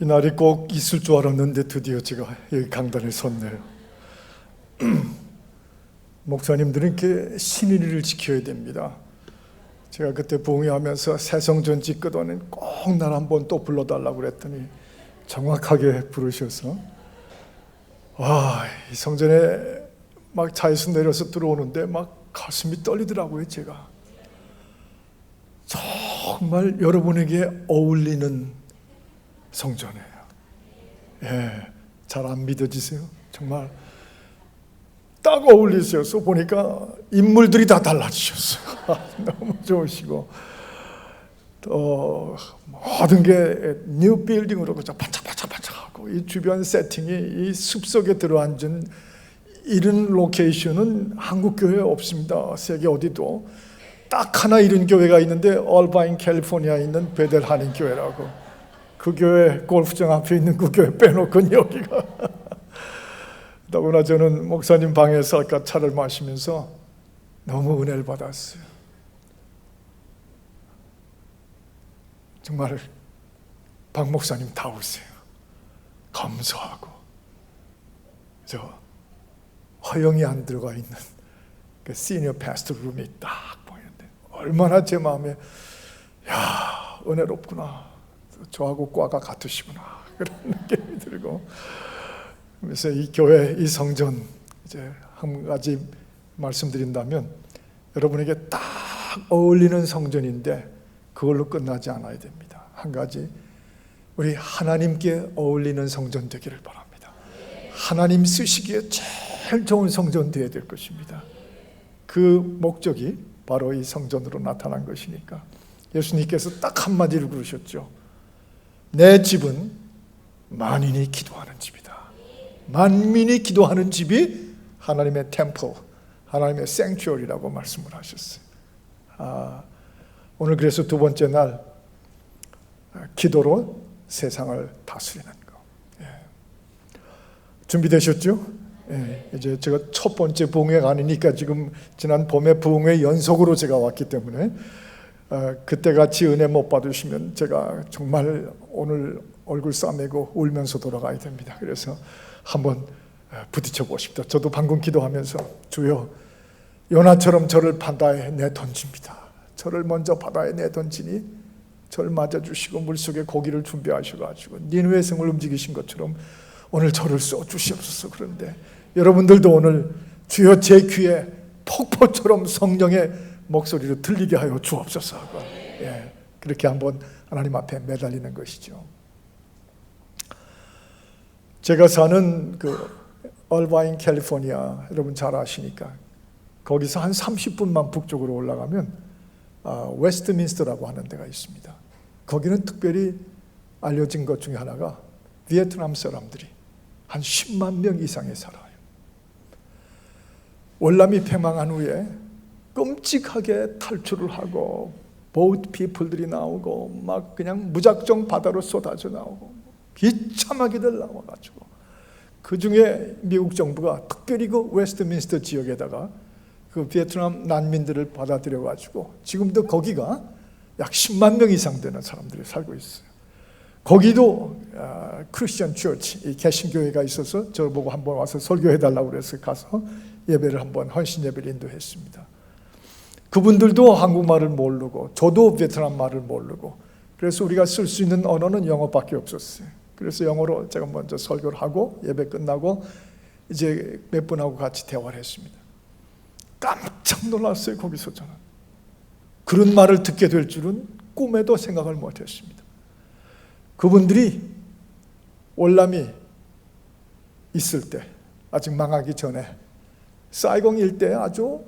이 날이 꼭 있을 줄 알았는데 드디어 제가 여기 강단에 섰네요. 목사님들은 이렇게 신의를 지켜야 됩니다. 제가 그때 부흥회하면서 새성전 짓거든 꼭 날 한번 또 불러달라고 그랬더니 정확하게 부르셔서 이 성전에 막 차에서 내려서 들어오는데 막 가슴이 떨리더라고요. 제가 정말 여러분에게 어울리는 성전이에요. 잘 안 믿어지세요? 정말 딱 어울리셔서 보니까 인물들이 다 달라지셨어요. 너무 좋으시고 또 모든 게 뉴 빌딩으로 그저 반짝반짝반짝하고 이 주변 세팅이 이 숲속에 들어앉은 이런 로케이션은 한국 교회에 없습니다. 세계 어디도 딱 하나 이런 교회가 있는데 얼바인 캘리포니아에 있는 베델 한인 교회라고. 그 교회 골프장 앞에 있는 그 교회 빼놓고는 여기가 더구나 저는 목사님 방에서 아까 차를 마시면서 너무 은혜를 받았어요. 정말 박 목사님 다우세요. 감사하고 저 허영이 안 들어가 있는 그 시니어 패스터 룸이 딱 보이는데 얼마나 제 마음에 은혜롭구나. 저하고 과가 같으시구나. 그런 느낌이 들고 그래서 이 교회, 이 성전 이제 한 가지 말씀드린다면 여러분에게 딱 어울리는 성전인데 그걸로 끝나지 않아야 됩니다. 한 가지 우리 하나님께 어울리는 성전 되기를 바랍니다. 하나님 쓰시기에 제일 좋은 성전 되어야 될 것입니다. 그 목적이 바로 이 성전으로 나타난 것이니까 예수님께서 딱 한마디를 그러셨죠. 내 집은 만인이 기도하는 집이다. 만민이 기도하는 집이 하나님의 템플, 하나님의 생츄어리라고 말씀을 하셨어요. 오늘 그래서 두 번째 날 기도로 세상을 다스리는 거. 준비되셨죠? 이제 제가 첫 번째 부흥회가 아니니까 지금 지난 봄에 부흥회 연속으로 제가 왔기 때문에 그때 같이 은혜 못 받으시면 제가 정말 오늘 얼굴 싸매고 울면서 돌아가야 됩니다. 그래서 한번 부딪혀 보십시다. 저도 방금 기도하면서 주여 요나처럼 저를 바다에 내던집니다. 저를 먼저 바다에 내던지니 저를 맞아주시고 물속에 고기를 준비하셔가지고 니느웨 성을 움직이신 것처럼 오늘 저를 쏘주시옵소서. 그런데 여러분들도 오늘 주여 제 귀에 폭포처럼 성령의 목소리로 들리게 하여 주옵소서 하고 그렇게 한번 하나님 앞에 매달리는 것이죠. 제가 사는 그 얼바인 캘리포니아 여러분 잘 아시니까 거기서 한 30분만 북쪽으로 올라가면 웨스트민스터라고 하는 데가 있습니다. 거기는 특별히 알려진 것 중에 하나가 베트남 사람들이 한 10만 명 이상이 살아요. 월남이 폐망한 후에 끔찍하게 탈출을 하고 보트 피플들이 나오고 막 그냥 무작정 바다로 쏟아져 나오고 비참하게들 나와가지고 그 중에 미국 정부가 특별히 그 웨스트민스터 지역에다가 그 베트남 난민들을 받아들여가지고 지금도 거기가 약 10만 명 이상 되는 사람들이 살고 있어요. 거기도 크리스천 처치, 이 개신교회가 있어서 저를 보고 한번 와서 설교해달라고 그래서 가서 예배를 한번 헌신 예배를 인도했습니다. 그분들도 한국말을 모르고 저도 베트남 말을 모르고 그래서 우리가 쓸 수 있는 언어는 영어밖에 없었어요. 그래서 영어로 제가 먼저 설교를 하고 예배 끝나고 이제 몇 분하고 같이 대화를 했습니다. 깜짝 놀랐어요. 거기서 저는 그런 말을 듣게 될 줄은 꿈에도 생각을 못했습니다. 그분들이 월남이 있을 때 아직 망하기 전에 사이공 일대에 아주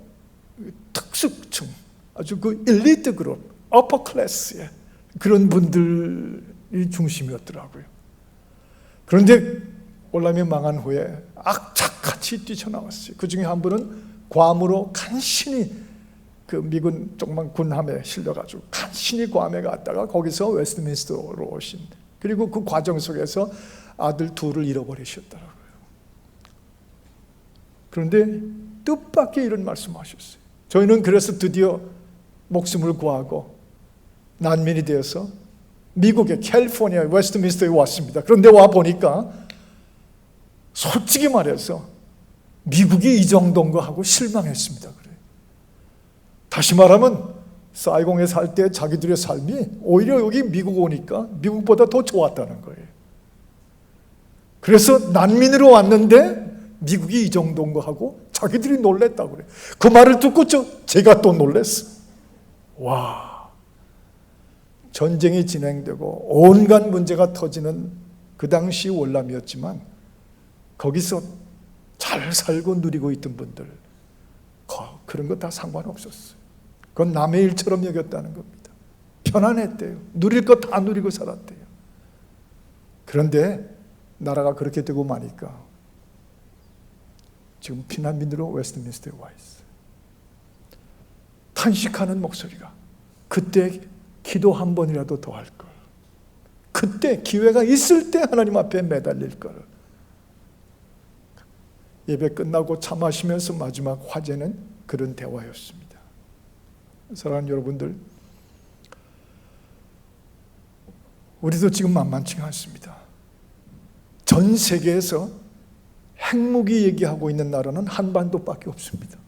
특수층, 아주 그 엘리트 그룹, 어퍼 클래스의 그런 분들이 중심이었더라고요. 그런데 월남이 망한 후에 악착같이 뛰쳐나왔어요. 그 중에 한 분은 괌으로 간신히 그 미군 조그만 군함에 실려가지고 간신히 괌에 갔다가 거기서 웨스트민스터로 오신, 그리고 그 과정 속에서 아들 둘을 잃어버리셨더라고요. 그런데 뜻밖의 이런 말씀하셨어요. 저희는 그래서 드디어 목숨을 구하고 난민이 되어서 미국의 캘리포니아 웨스트민스터에 왔습니다. 그런데 와 보니까 솔직히 말해서 미국이 이 정도인 거 하고 실망했습니다. 그래요. 다시 말하면 사이공에 살 때 자기들의 삶이 오히려 여기 미국 오니까 미국보다 더 좋았다는 거예요. 그래서 난민으로 왔는데 미국이 이 정도인 거 하고 자기들이 놀랬다고 그래요. 그 말을 듣고 제가 또 놀랬어요. 와, 전쟁이 진행되고 온갖 문제가 터지는 그 당시 월남이었지만 거기서 잘 살고 누리고 있던 분들 그런 거 다 상관없었어요. 그건 남의 일처럼 여겼다는 겁니다. 편안했대요. 누릴 거 다 누리고 살았대요. 그런데 나라가 그렇게 되고 마니까 지금 피난민으로 웨스트민스터에 와 있어요. 탄식하는 목소리가 그때 기도 한 번이라도 더 할 걸. 그때 기회가 있을 때 하나님 앞에 매달릴 걸. 예배 끝나고 차 마시면서 마지막 화제는 그런 대화였습니다. 사랑하는 여러분들, 우리도 지금 만만치가 않습니다. 전 세계에서 핵무기 얘기하고 있는 나라는 한반도밖에 없습니다.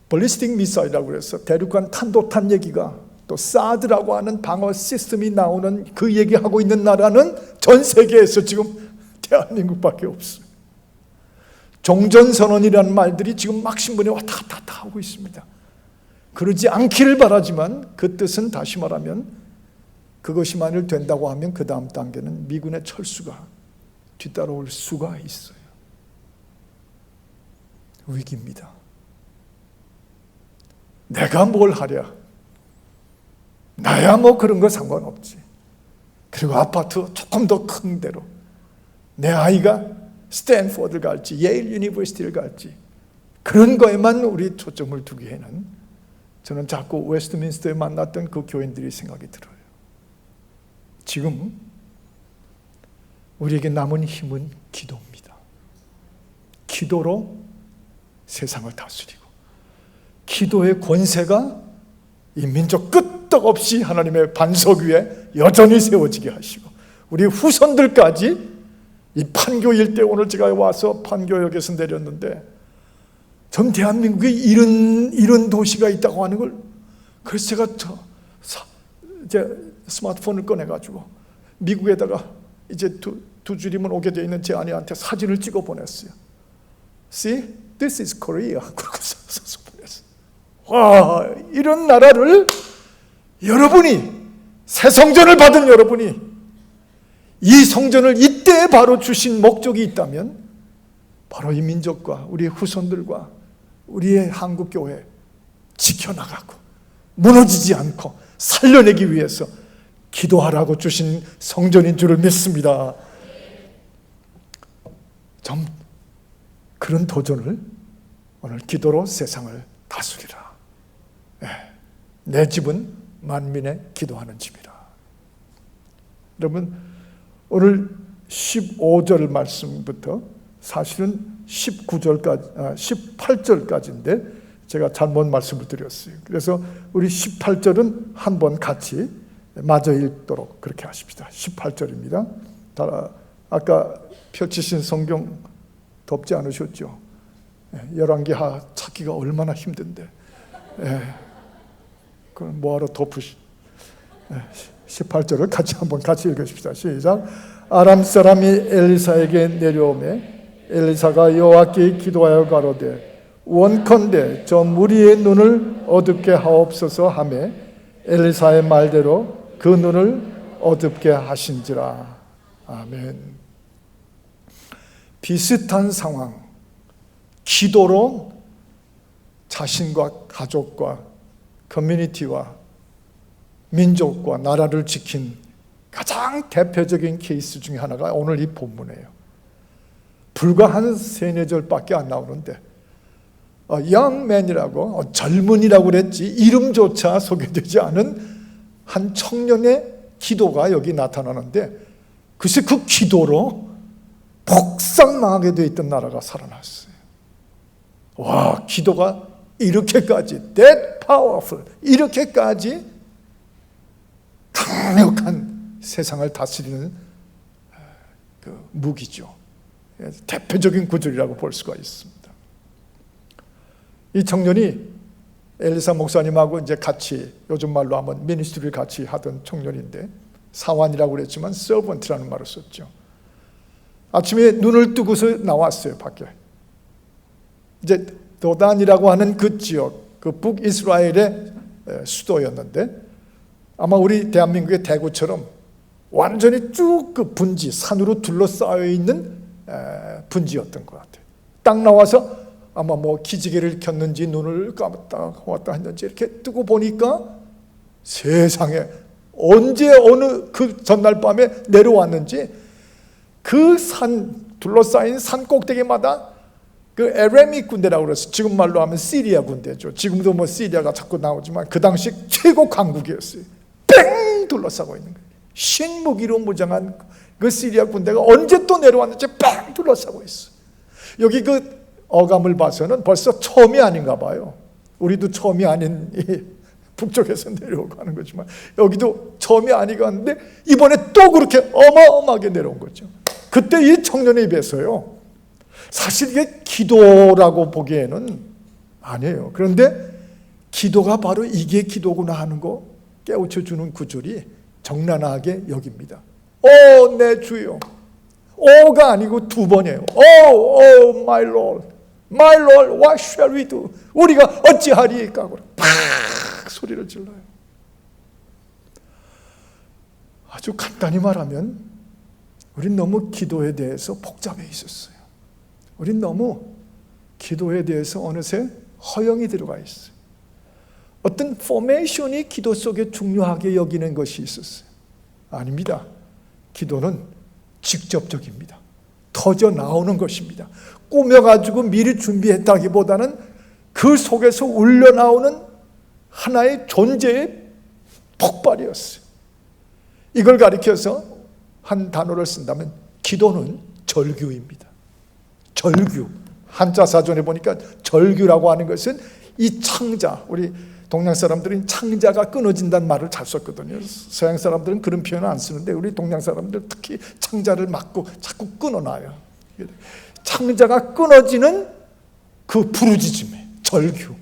발리스틱 미사일이라고 해서 대륙간 탄도탄 얘기가, 또 사드라고 하는 방어 시스템이 나오는 그 얘기하고 있는 나라는 전 세계에서 지금 대한민국밖에 없어요. 종전선언이라는 말들이 지금 막 신문에 왔다 갔다 하고 있습니다. 그러지 않기를 바라지만 그 뜻은 다시 말하면 그것이 만일 된다고 하면 그 다음 단계는 미군의 철수가 뒤따라올 수가 있어요. 위기입니다. 내가 뭘 하랴. 나야 뭐 그런 거 상관없지. 그리고 아파트 조금 더 큰 데로 내 아이가 스탠포드를 갈지 예일 유니버시티를 갈지 그런 거에만 우리 초점을 두기에는 저는 자꾸 웨스트민스터에 만났던 그 교인들이 생각이 들어요. 지금 우리에게 남은 힘은 기도입니다. 기도로 세상을 다스리고 기도의 권세가 이 민족 끄떡없이 하나님의 반석 위에 여전히 세워지게 하시고 우리 후손들까지 이 판교 일대, 오늘 제가 와서 판교역에서 내렸는데 전 대한민국에 이런 도시가 있다고 하는 걸, 그래서 제가 이제 스마트폰을 꺼내가지고 미국에다가 이제 두 줄이면 오게 되어 있는 제 아내한테 사진을 찍어 보냈어요. See, this is Korea. 그러고 써서 보냈어요. 와, 이런 나라를 여러분이, 새 성전을 받은 여러분이 이 성전을 이때 바로 주신 목적이 있다면 바로 이 민족과 우리의 후손들과 우리의 한국교회 지켜나가고 무너지지 않고 살려내기 위해서 기도하라고 주신 성전인 줄을 믿습니다. 좀 그런 도전을 오늘 기도로 세상을 다스리라. 내 집은 만민의 기도하는 집이라. 여러분, 오늘 15절 말씀부터 사실은 18절까지인데 제가 잘못 말씀을 드렸어요. 그래서 우리 18절은 한번 같이 마저 읽도록 그렇게 하십시다. 18절입니다. 아까 펼치신 성경 덥지 않으셨죠? 열왕기하 찾기가 얼마나 힘든데 그걸 뭐하러 덮으시. 18절을 같이 읽으십시다. 시작. 아람 사람이 엘리사에게 내려오매 엘리사가 여호와께 기도하여 가로되 원컨대 저 무리의 눈을 어둡게 하옵소서 하매 엘리사의 말대로 그 눈을 어둡게 하신지라. 아멘. 비슷한 상황, 기도로 자신과 가족과 커뮤니티와 민족과 나라를 지킨 가장 대표적인 케이스 중에 하나가 오늘 이 본문이에요. 불과 한 3-4절밖에 안 나오는데 영맨이라고 젊은이라고 그랬지 이름조차 소개되지 않은 한 청년의 기도가 여기 나타나는데 글쎄 그 기도로 폭삭망하게 되어 있던 나라가 살아났어요. 와, 기도가 이렇게까지 that powerful, 이렇게까지 강력한 세상을 다스리는 그 무기죠. 대표적인 구절이라고 볼 수가 있습니다. 이 청년이 엘리사 목사님하고 이제 같이, 요즘 말로 하면 미니스트리를 같이 하던 청년인데, 사환이라고 그랬지만 서번트라는 말을 썼죠. 아침에 눈을 뜨고서 나왔어요, 밖에. 이제 도단이라고 하는 그 지역, 그 북이스라엘의 수도였는데, 아마 우리 대한민국의 대구처럼 완전히 쭉 그 분지, 산으로 둘러싸여 있는 분지였던 것 같아요. 딱 나와서 아마 뭐 기지개를 켰는지 눈을 감았다 왔다 했는지 이렇게 뜨고 보니까 세상에 언제 어느 그 전날 밤에 내려왔는지 그 산, 둘러싸인 산 꼭대기마다 그 에레미 군대라고 그랬어요. 지금 말로 하면 시리아 군대죠. 지금도 뭐 시리아가 자꾸 나오지만 그 당시 최고 강국이었어요. 뺑 둘러싸고 있는 거예요. 신무기로 무장한 그 시리아 군대가 언제 또 내려왔는지 뺑 둘러싸고 있어. 여기 그 어감을 봐서는 벌써 처음이 아닌가 봐요. 우리도 처음이 아닌 이 북쪽에서 내려오고 하는 거지만 여기도 처음이 아니겠는데 이번에 또 그렇게 어마어마하게 내려온 거죠. 그때 이 청년의 입에서요, 사실 이게 기도라고 보기에는 아니에요. 그런데 기도가 바로 이게 기도구나 하는 거 깨우쳐주는 구절이 적나라하게 여깁니다. 오, 내 주여. 오가 아니고 두 번이에요. 오, my Lord, my Lord, what shall we do? 우리가 어찌하리까? 팍 소리를 질러요. 아주 간단히 말하면 우린 너무 기도에 대해서 복잡해 있었어요. 우린 너무 기도에 대해서 어느새 허영이 들어가 있어요. 어떤 포메이션이 기도 속에 중요하게 여기는 것이 있었어요. 아닙니다. 기도는 직접적입니다. 터져 나오는 것입니다. 꾸며가지고 미리 준비했다기보다는 그 속에서 울려나오는 하나의 존재의 폭발이었어요. 이걸 가리켜서 한 단어를 쓴다면 기도는 절규입니다. 절규. 한자 사전에 보니까 절규라고 하는 것은 이 창자, 우리 동양 사람들은 창자가 끊어진다는 말을 잘 썼거든요. 서양 사람들은 그런 표현을 안 쓰는데 우리 동양 사람들 특히 창자를 막고 자꾸 끊어놔요. 창자가 끊어지는 그 부르짖음의 절규.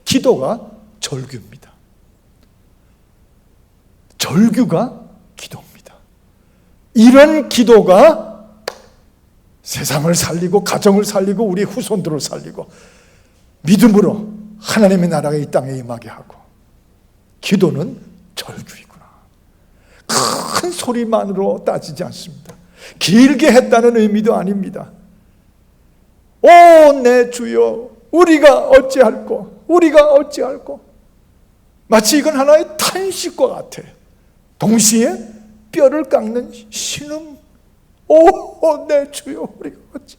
기도가 절규입니다. 절규가 기도입니다. 이런 기도가 세상을 살리고 가정을 살리고 우리 후손들을 살리고 믿음으로 하나님의 나라가 이 땅에 임하게 하고, 기도는 절규이구나. 큰 소리만으로 따지지 않습니다. 길게 했다는 의미도 아닙니다. 오, 내 주여, 우리가 어찌할꼬, 우리가 어찌할꼬. 마치 이건 하나의 탄식과 같아. 동시에 뼈를 깎는 신음. 오, 내 주여, 우리가 어찌.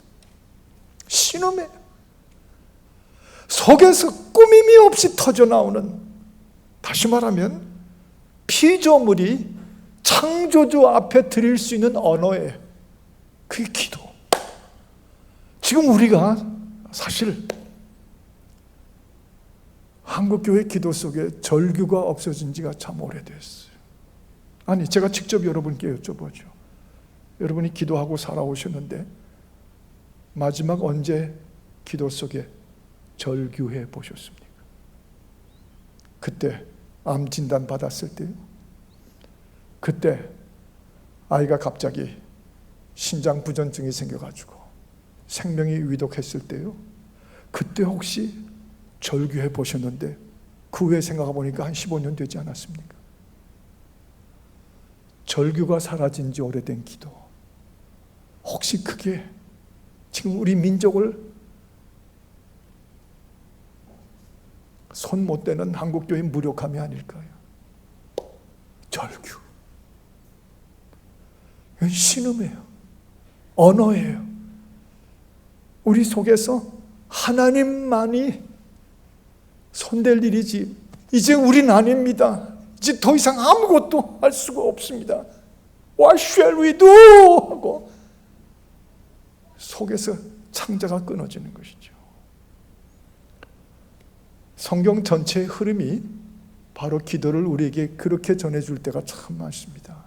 신음에 속에서 꾸밈이 없이 터져나오는, 다시 말하면 피조물이 창조주 앞에 드릴 수 있는 언어예요. 그게 기도. 지금 우리가 사실 한국교회 기도 속에 절규가 없어진 지가 참 오래됐어요. 아니, 제가 직접 여러분께 여쭤보죠. 여러분이 기도하고 살아오셨는데 마지막 언제 기도 속에 절규해 보셨습니까? 그때 암 진단 받았을 때요? 그때 아이가 갑자기 신장 부전증이 생겨가지고 생명이 위독했을 때요? 그때 혹시 절규해 보셨는데 그 후에 생각해 보니까 한 15년 되지 않았습니까? 절규가 사라진 지 오래된 기도, 혹시 그게 지금 우리 민족을 손 못 대는 한국교회 무력함이 아닐까요? 절규. 이건 신음이에요. 언어예요. 우리 속에서 하나님만이 손댈 일이지 이제 우린 아닙니다. 이제 더 이상 아무것도 할 수가 없습니다. What shall we do? 하고 속에서 창자가 끊어지는 것이죠. 성경 전체의 흐름이 바로 기도를 우리에게 그렇게 전해줄 때가 참 많습니다.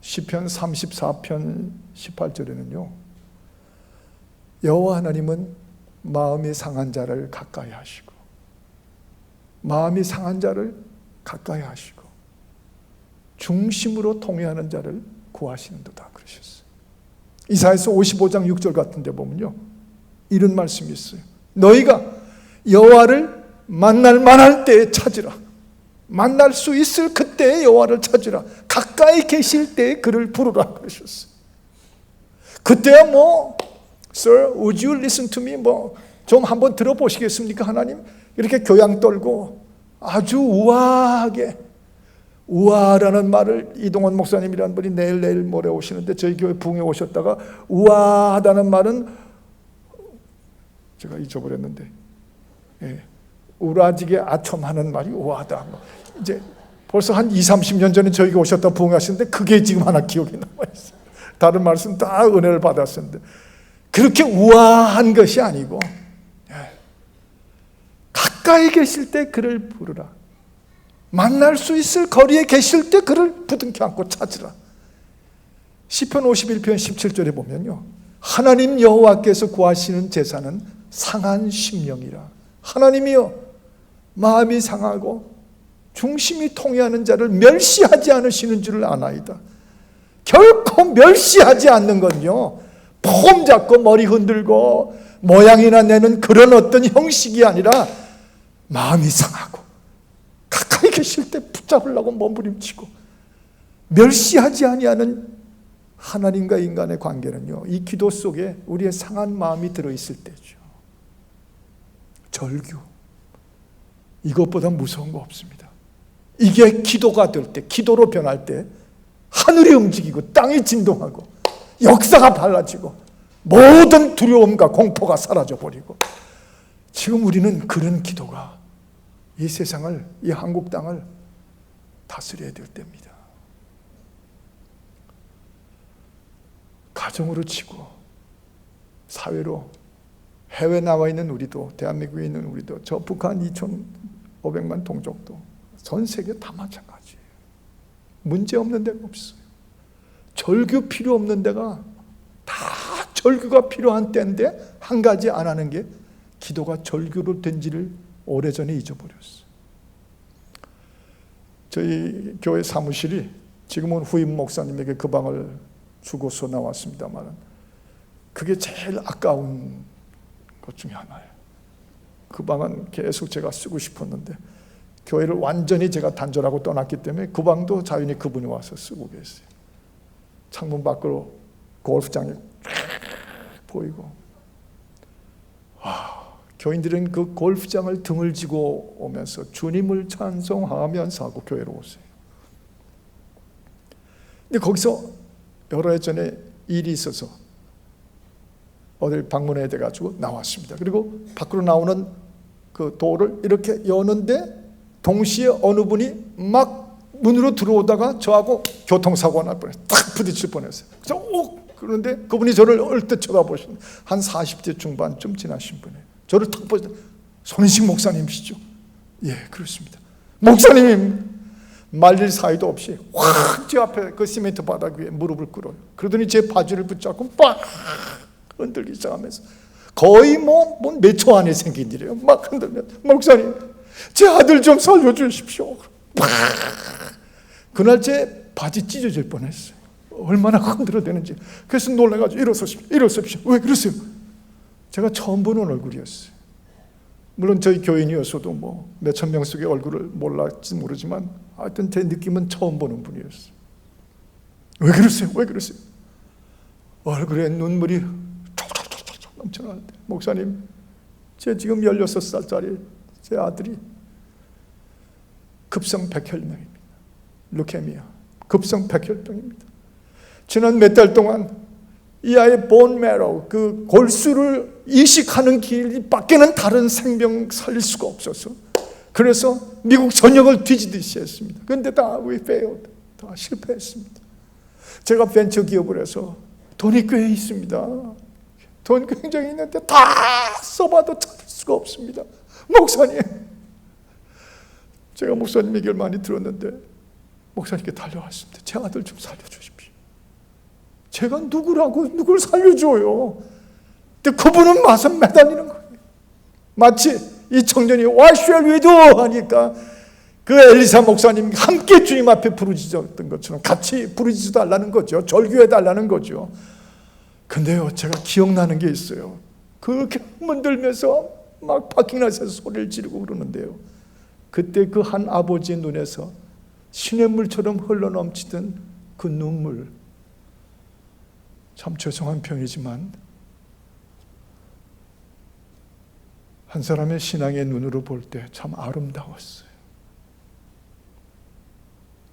시편 34편 18절에는요, 여호와 하나님은 마음이 상한 자를 가까이 하시고, 마음이 상한 자를 가까이 하시고 중심으로 통회하는 자를 구하시는도다 그러셨어요. 이사야서 55장 6절 같은 데 보면요, 이런 말씀이 있어요. 너희가 여호와를 만날 만할 때에 찾으라. 만날 수 있을 그때에 여호와를 찾으라. 가까이 계실 때에 그를 부르라 그러셨어요. 그때야 뭐 Sir, would you listen to me? 좀 한번 들어보시겠습니까 하나님? 이렇게 교양 떨고 아주 우아하게, 우아라는 말을 이동원 목사님이라는 분이 내일 모레 오시는데 저희 교회 부흥에 오셨다가 우아하다는 말은 제가 잊어버렸는데, 예, 우라지게 아첨하는 말이 우아하다. 이제 벌써 한 20-30년 전에 저희가 오셨다 부흥하시는데 그게 지금 하나 기억에 남아있어요. 다른 말씀 다 은혜를 받았었는데 그렇게 우아한 것이 아니고, 예, 가까이 계실 때 그를 부르라. 만날 수 있을 거리에 계실 때 그를 부둥켜 안고 찾으라. 시편 51편 17절에 보면요, 하나님 여호와께서 구하시는 제사는 상한 심령이라. 하나님이여 마음이 상하고 중심이 통회하는 자를 멸시하지 않으시는 줄을 아나이다. 결코 멸시하지 않는 건요, 폼 잡고 머리 흔들고 모양이나 내는 그런 어떤 형식이 아니라 마음이 상하고 가까이 계실 때 붙잡으려고 몸부림치고 멸시하지 아니하는 하나님과 인간의 관계는요, 이 기도 속에 우리의 상한 마음이 들어있을 때죠. 절규, 이것보다 무서운 거 없습니다. 이게 기도가 될 때, 기도로 변할 때 하늘이 움직이고 땅이 진동하고 역사가 달라지고 모든 두려움과 공포가 사라져버리고, 지금 우리는 그런 기도가 이 세상을, 이 한국 땅을 다스려야 될 때입니다. 가정으로 치고 사회로, 해외 나와 있는 우리도, 대한민국에 있는 우리도, 저 북한 2,500만 동족도, 전 세계 다 마찬가지예요. 문제 없는 데가 없어요. 절규 필요 없는 데가 다 절규가 필요한 때인데 한 가지 안 하는 게 기도가 절규로 된지를 오래전에 잊어버렸어요. 저희 교회 사무실이 지금은 후임 목사님에게 그 방을 주고서 나왔습니다만 그게 제일 아까운 것 중에 하나예요. 그 방은 계속 제가 쓰고 싶었는데 교회를 완전히 제가 단절하고 떠났기 때문에 그 방도 자연히 그분이 와서 쓰고 계세요. 창문 밖으로 골프장이 보이고, 교인들은 그 골프장을 등을 지고 오면서 주님을 찬송하면서 하고 교회로 오세요. 근데 거기서 여러 해 전에 일이 있어서 어딜 방문해야 돼가지고 나왔습니다. 그리고 밖으로 나오는 그 도를 이렇게 여는데 동시에 어느 분이 막 문으로 들어오다가 저하고 교통사고가 날 뻔했어요. 딱 부딪힐 뻔했어요. 그래서 그런데 그분이 저를 얼뜻 쳐다보시는 한 40대 중반쯤 지나신 분이에요. 저를 탁 보시다. 손인식 목사님이시죠? 예, 그렇습니다. 목사님, 말릴 사이도 없이 확 제 앞에 그 시멘트 바닥 위에 무릎을 꿇어요. 그러더니 제 바지를 붙잡고 빡 흔들기 시작하면서 거의 몇 초 안에 생긴 일이에요. 막 흔들면, 목사님, 제 아들 좀 살려주십시오. 팍! 그날 제 바지 찢어질 뻔했어요. 얼마나 흔들어대는지. 그래서 놀라가지고 일어서십시오. 왜 그러세요? 제가 처음 보는 얼굴이었어요. 물론 저희 교인이었어도 몇천 명 속의 얼굴을 몰랐지 모르지만 하여튼 제 느낌은 처음 보는 분이었어요. 왜 그러세요? 왜 그러세요? 얼굴에 눈물이 촉촉촉촉 넘쳐나는데, 목사님, 제 지금 16살짜리 제 아들이 급성 백혈병입니다. 루케미아, 급성 백혈병입니다. 지난 몇 달 동안 이 아이의 본 매로, 그 골수를 이식하는 길 밖에는 다른 생명 살릴 수가 없어서 그래서 미국 전역을 뒤지듯이 했습니다. 그런데 다 we failed, 다 실패했습니다. 제가 벤처 기업을 해서 돈이 꽤 있습니다. 돈 굉장히 있는데 다 써봐도 찾을 수가 없습니다. 목사님, 제가 목사님 얘기를 많이 들었는데 목사님께 달려왔습니다. 제 아들 좀 살려주십시오. 제가 누굴 살려줘요? 근데 그분은 와서 매달리는 거예요. 마치 이 청년이 What shall we do? 하니까 그 엘리사 목사님 함께 주님 앞에 부르짖었던 것처럼 같이 부르짖어 달라는 거죠. 절규해 달라는 거죠. 근데요, 제가 기억나는 게 있어요. 그렇게 문들면서 막 파킹라스에서 소리를 지르고 그러는데요, 그때 그 한 아버지의 눈에서 시냇물처럼 흘러넘치던 그 눈물, 참 죄송한 표현이지만 한 사람의 신앙의 눈으로 볼 때 참 아름다웠어요.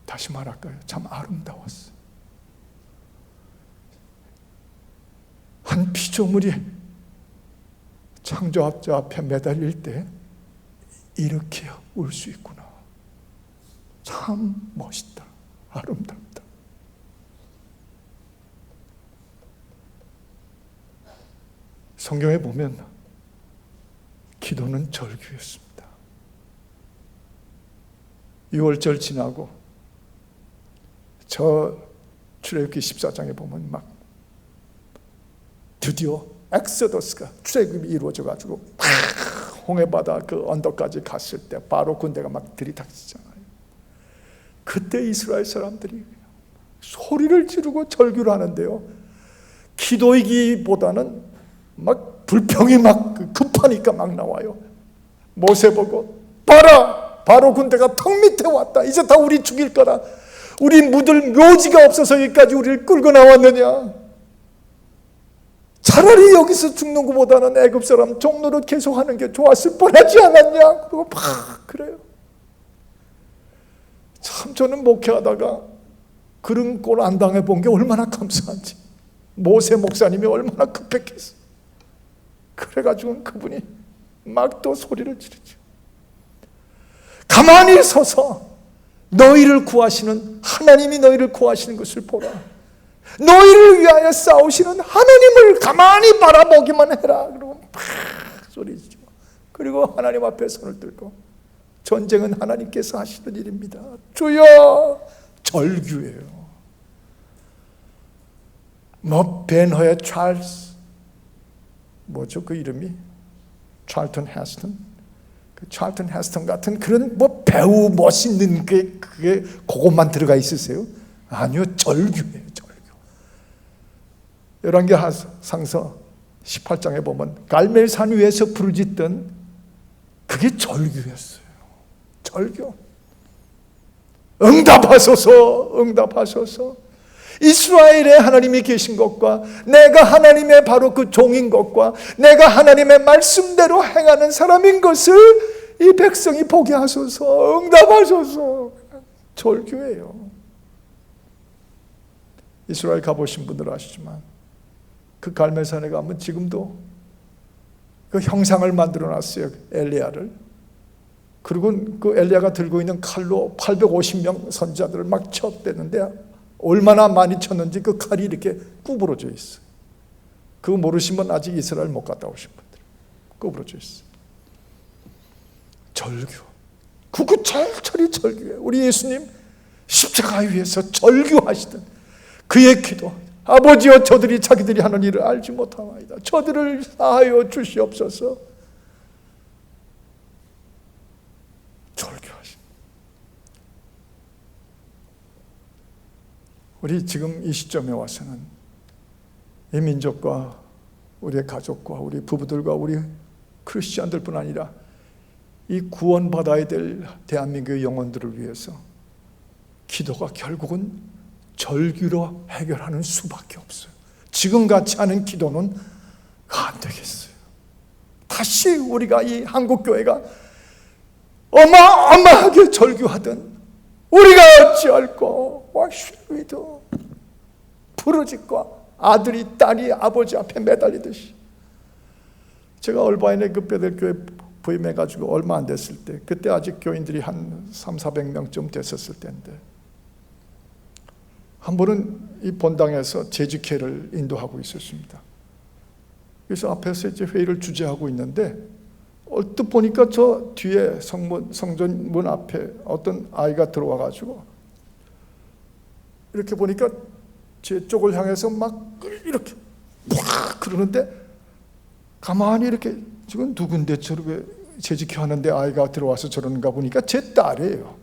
다시 말할까요? 참 아름다웠어요. 한 피조물이 창조자 앞에 매달릴 때 이렇게 울 수 있구나. 참 멋있다. 아름답다. 성경에 보면 기도는 절규였습니다. 6월절 지나고 저 출애굽기 14장에 보면 막 드디어 엑소더스가 출애굽이 이루어져가지고 홍해바다 그 언덕까지 갔을 때 바로 군대가 막 들이닥치잖아요. 그때 이스라엘 사람들이 소리를 지르고 절규를 하는데요, 기도이기보다는 막 불평이 막 급하니까 막 나와요. 모세 보고 봐라, 바로 군대가 턱 밑에 왔다. 이제 다 우리 죽일 거다. 우리 묻을 묘지가 없어서 여기까지 우리를 끌고 나왔느냐. 차라리 여기서 죽는 것보다는 애굽 사람 종로로 계속 하는 게 좋았을 뻔하지 않았냐. 그리고 막 그래요. 참 저는 목회하다가 그런 꼴 안 당해본 게 얼마나 감사한지. 모세 목사님이 얼마나 급했겠어. 그래가지고 그분이 막 또 소리를 지르죠. 가만히 서서 너희를 구하시는 하나님이 너희를 구하시는 것을 보라. 너희를 위하여 싸우시는 하나님을 가만히 바라보기만 해라. 그러고 막 소리지죠. 그리고 하나님 앞에 손을 들고 전쟁은 하나님께서 하시는 일입니다. 주여. 절규예요. 뭐 벤허의 찰스, 뭐죠 그 이름이? 찰튼 헤스턴. 그 찰튼 헤스턴 같은 그런 뭐 배우 멋있는 그게 그것만 들어가 있으세요? 아니요, 절규예요. 절규. 열왕기상서 18장에 보면 갈멜산 위에서 부르짖던 그게 절규였어요. 절규. 응답하소서, 응답하소서. 이스라엘에 하나님이 계신 것과 내가 하나님의 바로 그 종인 것과 내가 하나님의 말씀대로 행하는 사람인 것을 이 백성이 보게 하소서, 응답하소서. 절규예요. 이스라엘 가보신 분들 아시지만 그 갈멜산에 가면 지금도 그 형상을 만들어 놨어요. 엘리야를. 그리고 그 엘리야가 들고 있는 칼로 850명 선지자들을 막 쳤대는데 얼마나 많이 쳤는지 그 칼이 이렇게 구부러져 있어요. 그거 모르시면 아직 이스라엘 못 갔다 오신 분들. 구부러져 있어요. 절규. 그거 철저히 절규예요. 우리 예수님 십자가 위에서 절규하시던 그의 기도. 아버지여, 저들이 자기들이 하는 일을 알지 못하나이다. 저들을 사하여 주시옵소서. 절규하신. 우리 지금 이 시점에 와서는 이 민족과 우리의 가족과 우리 부부들과 우리 크리스천들뿐 아니라 이 구원받아야 될 대한민국의 영혼들을 위해서 기도가 결국은 절규로 해결하는 수밖에 없어요. 지금같이 하는 기도는 안 되겠어요. 다시 우리가 이 한국교회가 어마어마하게 절규하던 우리가 어찌할꼬 와슈리도 부르짖고 아들이 딸이 아버지 앞에 매달리듯이. 제가 얼바인에 그 베델교회 부임해가지고 얼마 안 됐을 때, 그때 아직 교인들이 한 300~400명쯤 됐었을 때인데 한 번은 이 본당에서 재직회를 인도하고 있었습니다. 그래서 앞에서 이제 회의를 주재하고 있는데 얼뜻 보니까 저 뒤에 성전 문 앞에 어떤 아이가 들어와가지고 이렇게 보니까 제 쪽을 향해서 막 이렇게 팍 그러는데 가만히 이렇게 지금 누군데 저렇게 재직해 하는데 아이가 들어와서 저러는가 보니까 제 딸이에요.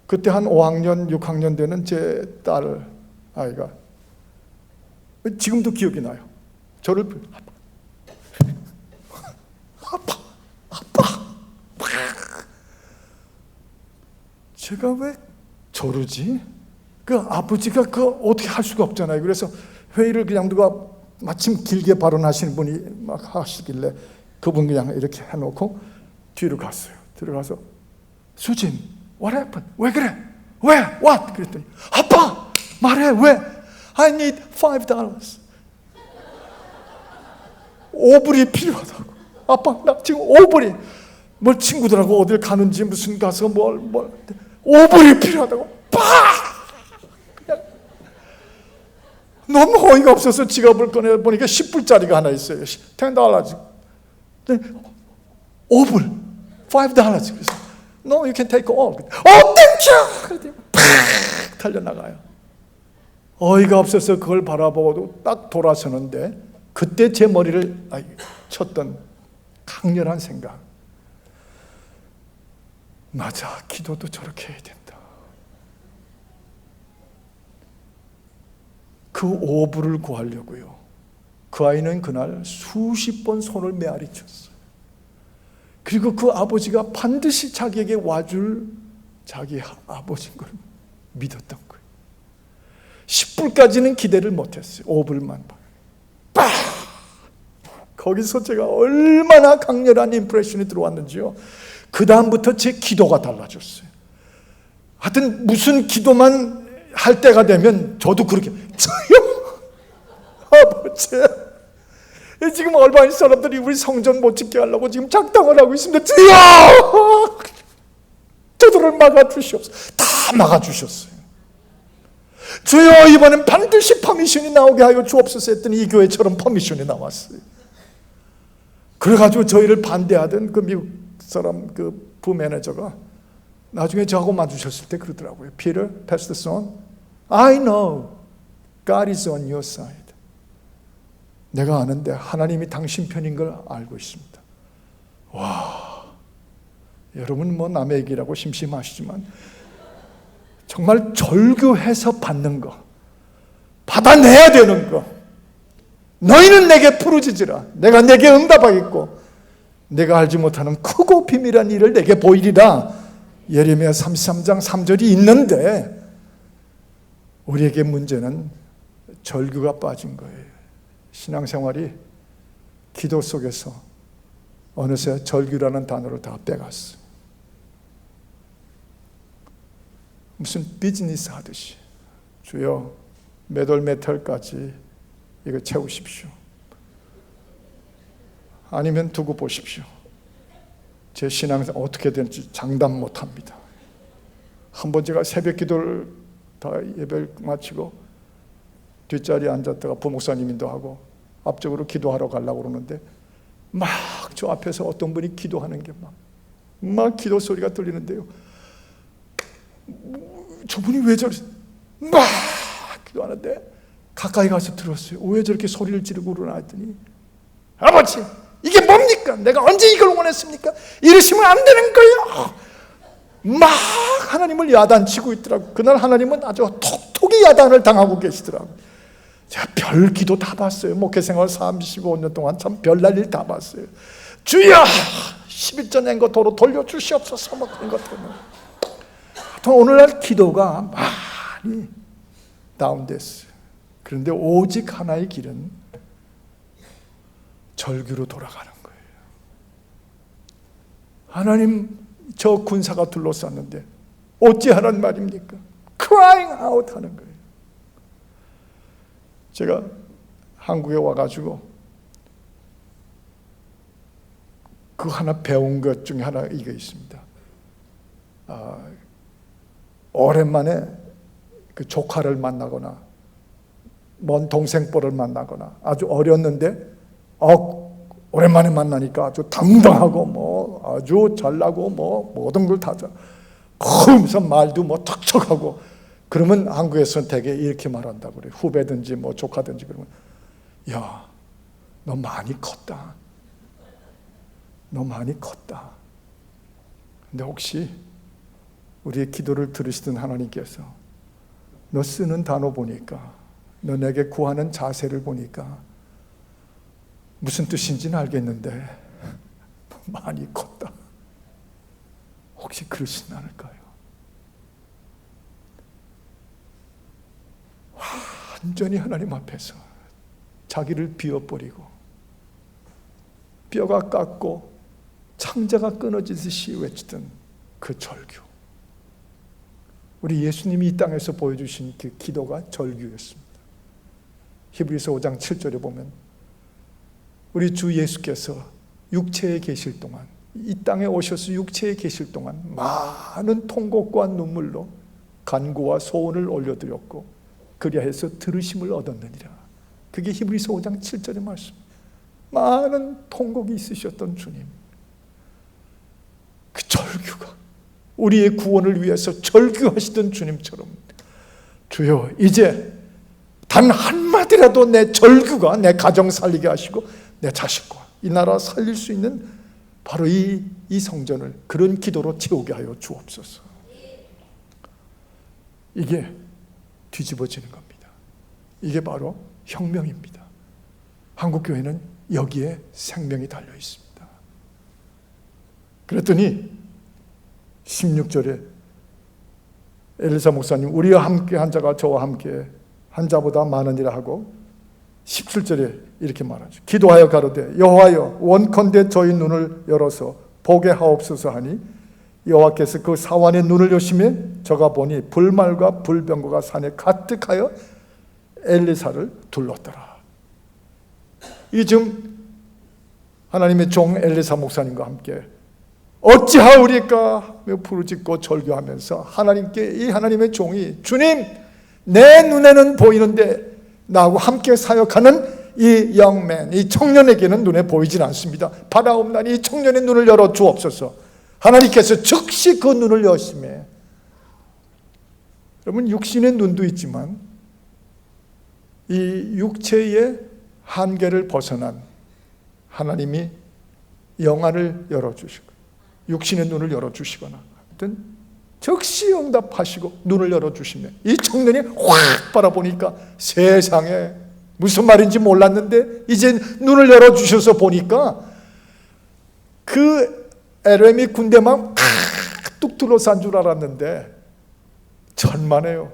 그때 한 5학년, 6학년 되는 제 딸 아이가 지금도 기억이 나요. 저를 아빠. 제가 왜 저러지? 그 아버지가 그 어떻게 할 수가 없잖아요. 그래서 회의를 그냥 누가 마침 길게 발언하시는 분이 막 하시길래 그분 그냥 이렇게 해놓고 뒤로 갔어요. 들어가서 수진, what happened? 왜 그래? 왜? What? 그랬더니 아빠 말해 왜? I need $5. 5불이 필요하다고. 아빠 나 지금 5불이 뭘 친구들하고 어딜 가는지 무슨 가서 뭘 5불이 필요하다고. 그냥 너무 어이가 없어서 지갑을 꺼내 보니까 10불짜리가 하나 있어요. $10. 5불, $5. 그래서 No, you can take all. Thank you. 팍 달려나가요. 어이가 없어서 그걸 바라보고도 딱 돌아서는데 그때 제 머리를 쳤던 강렬한 생각. 맞아, 기도도 저렇게 해야 된다. 그 5불을 구하려고요. 그 아이는 그날 수십 번 손을 메아리 쳤어요. 그리고 그 아버지가 반드시 자기에게 와줄 자기 아버지인 걸 믿었던 거예요. 10불까지는 기대를 못했어요. 5불만. 거기서 제가 얼마나 강렬한 임프레션이 들어왔는지요. 그 다음부터 제 기도가 달라졌어요. 하여튼 무슨 기도만 할 때가 되면 저도 그렇게 저요 아버지 지금 얼마나 사람들이 우리 성전 못 짓게 하려고 지금 작당을 하고 있습니다. 주여 저들을 막아주시옵소서. 다 막아주셨어요. 주여 이번엔 반드시 퍼미션이 나오게 하여 주옵소서 했더니 이 교회처럼 퍼미션이 나왔어요. 그래가지고 저희를 반대하던 그 미국 사람 그 부매니저가 나중에 저하고 마주쳤을 때 그러더라고요. Peter, Pastor Son, I know God is on your side. 내가 아는데 하나님이 당신 편인 걸 알고 있습니다. 와, 여러분 뭐 남의 얘기라고 심심하시지만 정말 절규해서 받는 거, 받아내야 되는 거. 너희는 내게 부르짖으라. 내가 내게 응답하겠고 내가 알지 못하는 크고 비밀한 일을 내게 보이리라. 예레미야 33장 3절이 있는데 우리에게 문제는 절규가 빠진 거예요. 신앙생활이 기도 속에서 어느새 절규라는 단어를 다 빼갔어요. 무슨 비즈니스 하듯이 주여 몇 월 몇 월까지 이거 채우십시오. 아니면 두고 보십시오. 제 신앙생활 어떻게 되는지 장담 못합니다. 한번 제가 새벽 기도를 다 예배를 마치고 뒷자리에 앉았다가 부목사님 인도하고 앞쪽으로 기도하러 가려고 그러는데 막 저 앞에서 어떤 분이 기도하는 게 막 기도 소리가 들리는데요. 저분이 왜 저러지? 막 기도하는데 가까이 가서 들었어요. 왜 저렇게 소리를 지르고 그러나 했더니 아버지 이게 뭡니까? 내가 언제 이걸 원했습니까? 이러시면 안 되는 거예요. 막 하나님을 야단치고 있더라고요. 그날 하나님은 아주 톡톡이 야단을 당하고 계시더라고요. 제가 별 기도 다 봤어요. 목회생활 35년 동안 참 별날 일 다 봤어요. 주여 11조 낸 거 도로 돌려주시옵소서 뭐 그런 것들은. 오늘날 기도가 많이 다운됐어요. 그런데 오직 하나의 길은 절규로 돌아가는 거예요. 하나님 저 군사가 둘러쌌는데 어찌하란 말입니까? crying out 하는 거예요. 제가 한국에 와가지고 그 하나 배운 것 중에 하나 이게 있습니다. 오랜만에 그 조카를 만나거나 먼 동생뻘을 만나거나 아주 어렸는데 오랜만에 만나니까 아주 당당하고 뭐 아주 잘나고 뭐 모든 걸 다 그러면서 말도 뭐 척척하고, 그러면 한국에서는 되게 이렇게 말한다고 그래요. 후배든지 뭐 조카든지 그러면, 야, 너 많이 컸다. 너 많이 컸다. 근데 혹시 우리의 기도를 들으시던 하나님께서 너 쓰는 단어 보니까, 너 내게 구하는 자세를 보니까 무슨 뜻인지는 알겠는데 많이 컸다. 혹시 그러진 않을까요? 완전히 하나님 앞에서 자기를 비워버리고 뼈가 깎고 창자가 끊어지듯이 외치던 그 절규. 우리 예수님이 이 땅에서 보여주신 그 기도가 절규였습니다. 히브리서 5장 7절에 보면 우리 주 예수께서 육체에 계실 동안, 이 땅에 오셔서 육체에 계실 동안 많은 통곡과 눈물로 간구와 소원을 올려드렸고 그리하여서 들으심을 얻었느니라. 그게 히브리서 5장 7절의 말씀. 많은 통곡이 있으셨던 주님, 그 절규가 우리의 구원을 위해서 절규하시던 주님처럼, 주여 이제 단 한마디라도 내 절규가 내 가정 살리게 하시고 내 자식과 이 나라 살릴 수 있는 바로 이 성전을 그런 기도로 채우게 하여 주옵소서. 이게 뒤집어지는 겁니다. 이게 바로 혁명입니다. 한국교회는 여기에 생명이 달려 있습니다. 그랬더니 16절에 엘리사 목사님, 우리와 함께 한 자가 저와 함께 한 자보다 많으니라 하고 17절에 이렇게 말하죠. 기도하여 가로되 여호와여 원컨대 저희 눈을 열어서 보게 하옵소서 하니 여호와께서 그 사환의 눈을 여시매 저가 보니 불말과 불병거가 산에 가득하여 엘리사를 둘렀더라. 이 지금 하나님의 종 엘리사 목사님과 함께 어찌하오리까 부르짖고 절규하면서 하나님께, 이 하나님의 종이 주님 내 눈에는 보이는데 나하고 함께 사역하는 이 영맨, 이 청년에게는 눈에 보이질 않습니다. 바라옵나니 이 청년의 눈을 열어 주옵소서. 하나님께서 즉시 그 눈을 여시매, 여러분 육신의 눈도 있지만 이 육체의 한계를 벗어난 하나님이 영안을 열어주시고 육신의 눈을 열어주시거나 하여튼 즉시 응답하시고 눈을 열어주시면 이 청년이 확 바라보니까 세상에 무슨 말인지 몰랐는데 이제 눈을 열어주셔서 보니까 그 에레미 군대만 뚝 둘러싼 줄 알았는데 천만에요.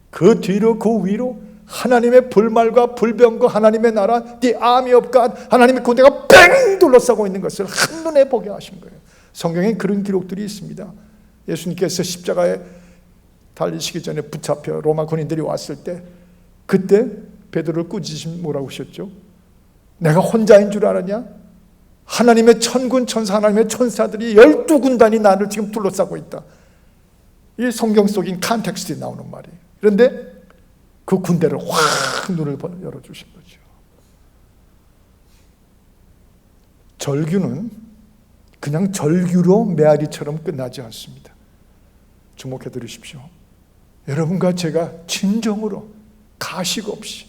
그 뒤로 그 위로 하나님의 불말과 불병거, 하나님의 나라, the army of God, 하나님의 군대가 뺑 둘러싸고 있는 것을 한눈에 보게 하신 거예요. 성경에 그런 기록들이 있습니다. 예수님께서 십자가에 달리시기 전에 붙잡혀 로마 군인들이 왔을 때 그때 베드로를 꾸짖으시면 뭐라고 하셨죠? 내가 혼자인 줄 알았냐? 하나님의 천군 천사, 하나님의 천사들이 12군단이 나를 지금 둘러싸고 있다. 이 성경 속인 컨텍스트에 나오는 말이에요. 그런데 그 군대를 확 눈을 열어주신 거죠. 절규는 그냥 절규로 메아리처럼 끝나지 않습니다. 주목해 들으십시오. 여러분과 제가 진정으로 가식 없이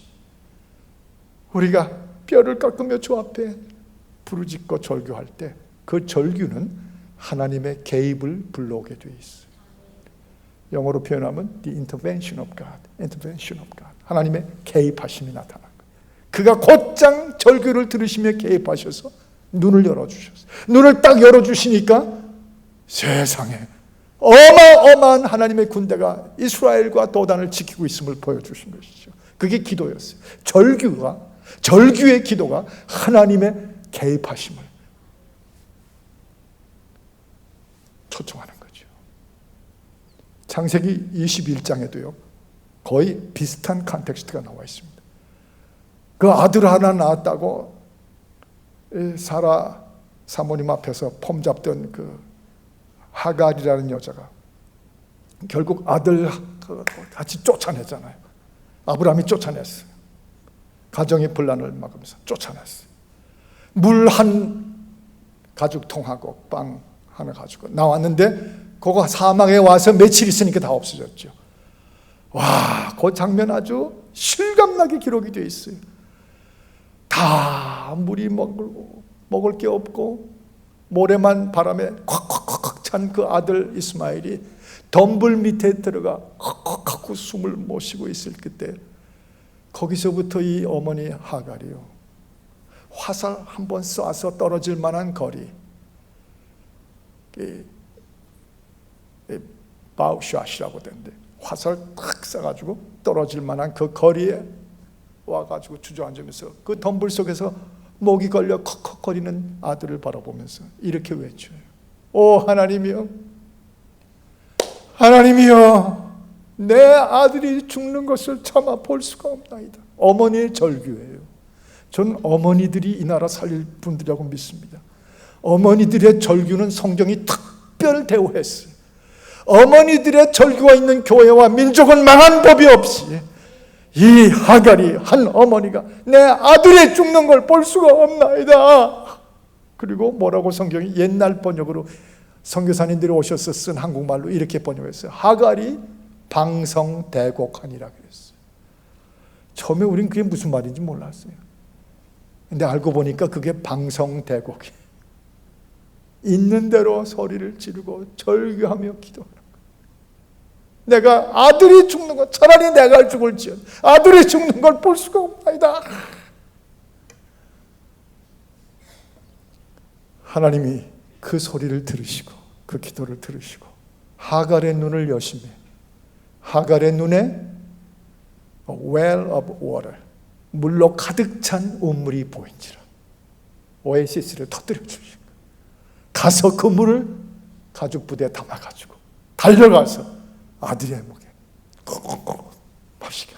우리가 뼈를 깎으며 주 앞에 부르짖고 절규할 때 그 절규는 하나님의 개입을 불러오게 되어 있어요. 영어로 표현하면 the intervention of God, intervention of God. 하나님의 개입하심이 나타난 거예요. 그가 곧장 절규를 들으시며 개입하셔서 눈을 열어주셨어요. 눈을 딱 열어주시니까 세상에 어마어마한 하나님의 군대가 이스라엘과 도단을 지키고 있음을 보여주신 것이죠. 그게 기도였어요. 절규의 기도가 하나님의 개입하심을 초청하는 거죠. 창세기 21장에도요 거의 비슷한 컨텍스트가 나와 있습니다. 그 아들 하나 낳았다고 사라 사모님 앞에서 폼 잡던 그 하갈이라는 여자가 결국 아들 같이 쫓아내잖아요. 아브라함이 쫓아냈어요. 가정의 분란을 막으면서 쫓아냈어요. 물 한 가죽통하고 빵 하나 가지고 나왔는데 그거 사막에 와서 며칠 있으니까 다 없어졌죠. 와, 그 장면 아주 실감나게 기록이 되어 있어요. 다 물이 먹을 게 없고 모래만 바람에 콱콱콱콱 찬 그 아들 이스마엘이 덤불 밑에 들어가 콱콱하고 숨을 못 쉬고 있을 그때 거기서부터 이 어머니 하갈이요, 화살 한 번 쏴서 떨어질 만한 거리, 바우샷이라고 되는데 화살 탁 쏴가지고 떨어질 만한 그 거리에 와가지고 주저앉으면서 그 덤불 속에서 목이 걸려 컥컥거리는 아들을 바라보면서 이렇게 외쳐요. 오 하나님이여, 하나님이여, 내 아들이 죽는 것을 참아 볼 수가 없나이다. 어머니의 절규예요. 전 어머니들이 이 나라 살릴 분들이라고 믿습니다. 어머니들의 절규는 성경이 특별 대우했어요. 어머니들의 절규가 있는 교회와 민족은 망한 법이 없이 이 하갈이 한 어머니가 내 아들이 죽는 걸 볼 수가 없나이다. 그리고 뭐라고 성경이 옛날 번역으로 선교사님들이 오셔서 쓴 한국말로 이렇게 번역했어요. 하갈이 방성대곡하니라 그랬어요. 처음에 우린 그게 무슨 말인지 몰랐어요. 근데 알고 보니까 그게 방성대곡이 있는 대로 소리를 지르고 절규하며 기도하는 거예요. 내가 아들이 죽는 것, 차라리 내가 죽을지언 아들이 죽는 걸 볼 수가 없나이다. 하나님이 그 소리를 들으시고 그 기도를 들으시고 하갈의 눈을 여심해 하갈의 눈에 well of water, 물로 가득 찬 우물이 보인지라. 오에시스를 터뜨려 주시고 가서 그 물을 가죽 부대에 담아가지고 달려가서 아들의 목에 콕콕콕 마시게.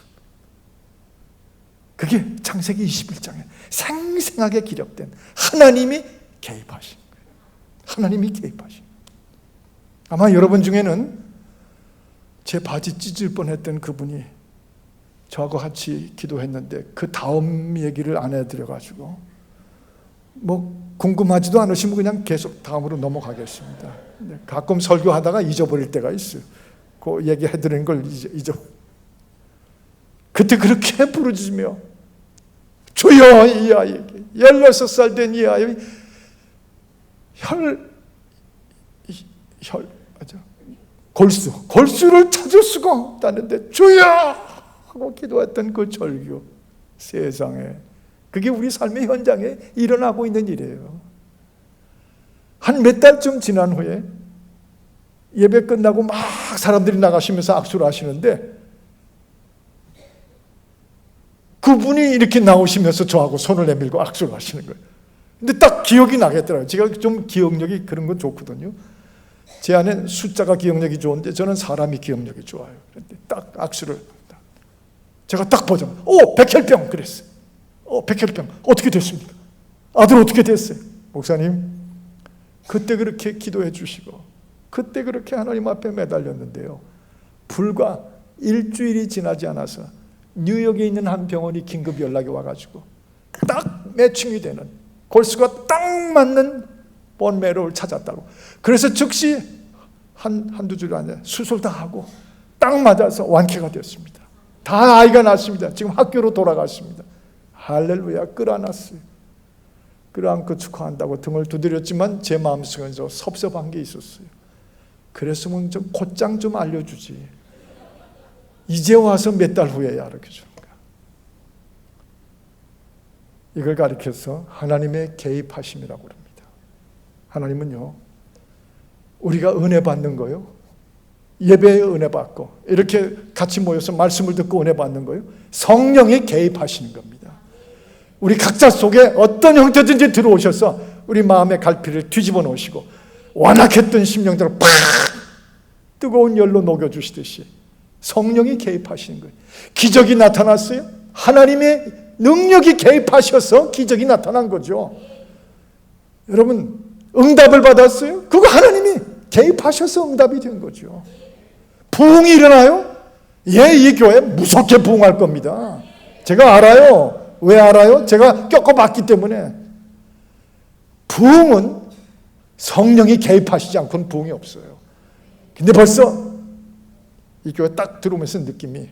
그게 창세기 21장에 생생하게 기록된 하나님이 개입하신 거예요. 하나님이 개입하신 거예요. 아마 여러분 중에는 제 바지 찢을 뻔했던 그분이 저하고 같이 기도했는데 그 다음 얘기를 안 해드려가지고 뭐 궁금하지도 않으시면 그냥 계속 다음으로 넘어가겠습니다. 가끔 설교하다가 잊어버릴 때가 있어요. 그 얘기해드리는 걸 잊어. 그때 그렇게 부르짖으며 주여, 이 아이에게 16살 된 이 아이 골수를 찾을 수가 없다는데 주여 하고 기도했던 그 절규, 세상에 그게 우리 삶의 현장에 일어나고 있는 일이에요. 한 몇 달쯤 지난 후에 예배 끝나고 막 사람들이 나가시면서 악수를 하시는데 그분이 이렇게 나오시면서 저하고 손을 내밀고 악수를 하시는 거예요. 근데 딱 기억이 나겠더라고요. 제가 좀 기억력이 그런 건 좋거든요. 제 안에 숫자가 기억력이 좋은데 저는 사람이 기억력이 좋아요. 그런데 딱 악수를 제가 딱 보자마자 백혈병 그랬어요. 백혈병 어떻게 됐습니까? 아들 어떻게 됐어요? 목사님 그때 그렇게 기도해 주시고 그때 그렇게 하나님 앞에 매달렸는데요, 불과 일주일이 지나지 않아서 뉴욕에 있는 한 병원이 긴급 연락이 와가지고 딱 매칭이 되는 골수가 딱 맞는 본메로를 찾았다고. 그래서 즉시 한두 줄 아니라 수술 다 하고 딱 맞아서 완쾌가 됐습니다. 다 아이가 낳았습니다. 지금 학교로 돌아갔습니다. 할렐루야. 끌어안았어요. 끌어안고 축하한다고 등을 두드렸지만 제 마음속에 섭섭한 게 있었어요. 그랬으면 좀 곧장 좀 알려주지. 이제 와서 몇 달 후에야 알려주는 거야. 이걸 가리켜서 하나님의 개입하심이라고 합니다. 하나님은요, 우리가 은혜 받는 거요, 예배에 은혜 받고 이렇게 같이 모여서 말씀을 듣고 은혜 받는 거요, 성령이 개입하시는 겁니다. 우리 각자 속에 어떤 형태든지 들어오셔서 우리 마음의 갈피를 뒤집어 놓으시고 완악했던 심령들을 팍 뜨거운 열로 녹여주시듯이 성령이 개입하시는 거예요. 기적이 나타났어요. 하나님의 능력이 개입하셔서 기적이 나타난 거죠. 여러분 응답을 받았어요? 그거 하나님이 개입하셔서 응답이 된 거죠. 부흥이 일어나요? 예, 이 교회 무섭게 부흥할 겁니다. 제가 알아요. 왜 알아요? 제가 겪어봤기 때문에. 부흥은 성령이 개입하시지 않고는 부흥이 없어요. 근데 벌써 이 교회 딱 들어오면서 느낌이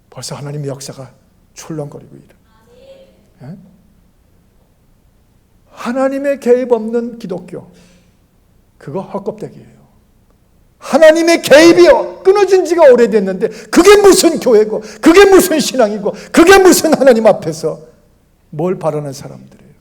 벌써 하나님의 역사가 출렁거리고 이래. 예? 하나님의 개입 없는 기독교, 그거 헛껍데기예요. 하나님의 개입이 끊어진 지가 오래됐는데 그게 무슨 교회고, 그게 무슨 신앙이고, 그게 무슨 하나님 앞에서 뭘 바라는 사람들이에요.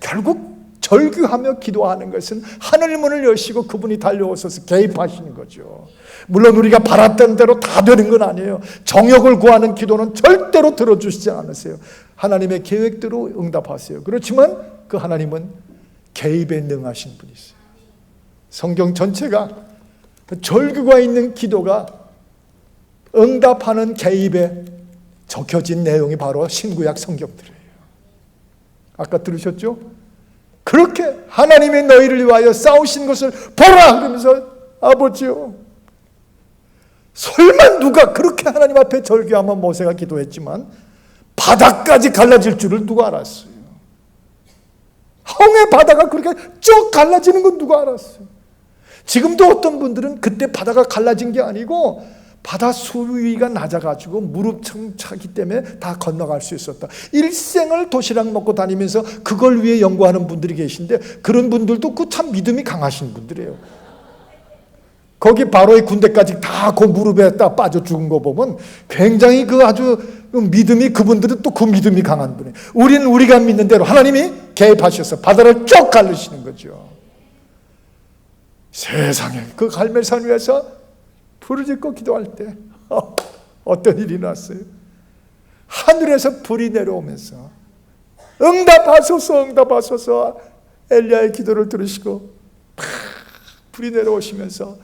결국 절규하며 기도하는 것은 하늘 문을 여시고 그분이 달려오셔서 개입하시는 거죠. 물론 우리가 바랐던 대로 다 되는 건 아니에요. 정욕을 구하는 기도는 절대로 들어주시지 않으세요. 하나님의 계획대로 응답하세요. 그렇지만 그 하나님은 개입에 능하신 분이세요. 성경 전체가 절규가 있는 기도가 응답하는 개입에 적혀진 내용이 바로 신구약 성경들이에요. 아까 들으셨죠? 그렇게 하나님이 너희를 위하여 싸우신 것을 보라 그러면서, 아버지요, 설마 누가 그렇게 하나님 앞에 절규하면 모세가 기도했지만 바다까지 갈라질 줄을 누가 알았어요? 홍해 바다가 그렇게 쭉 갈라지는 건 누가 알았어요? 지금도 어떤 분들은 그때 바다가 갈라진 게 아니고 바다 수위가 낮아가지고 무릎 차기 때문에 다 건너갈 수 있었다. 일생을 도시락 먹고 다니면서 그걸 위해 연구하는 분들이 계신데, 그런 분들도 그 참 믿음이 강하신 분들이에요. 거기 바로의 군대까지 다 그 무릎에 딱 빠져 죽은 거 보면 굉장히 그 아주 믿음이, 그분들은 또 그 믿음이 강한 분이에요. 우리는 우리가 믿는 대로 하나님이 개입하셔서 바다를 쭉 갈르시는 거죠. 세상에 그 갈멜산 위에서 부르짖고 기도할 때 어떤 일이 났어요? 하늘에서 불이 내려오면서 응답하소서, 응답하소서, 엘리야의 기도를 들으시고 불이 내려오시면서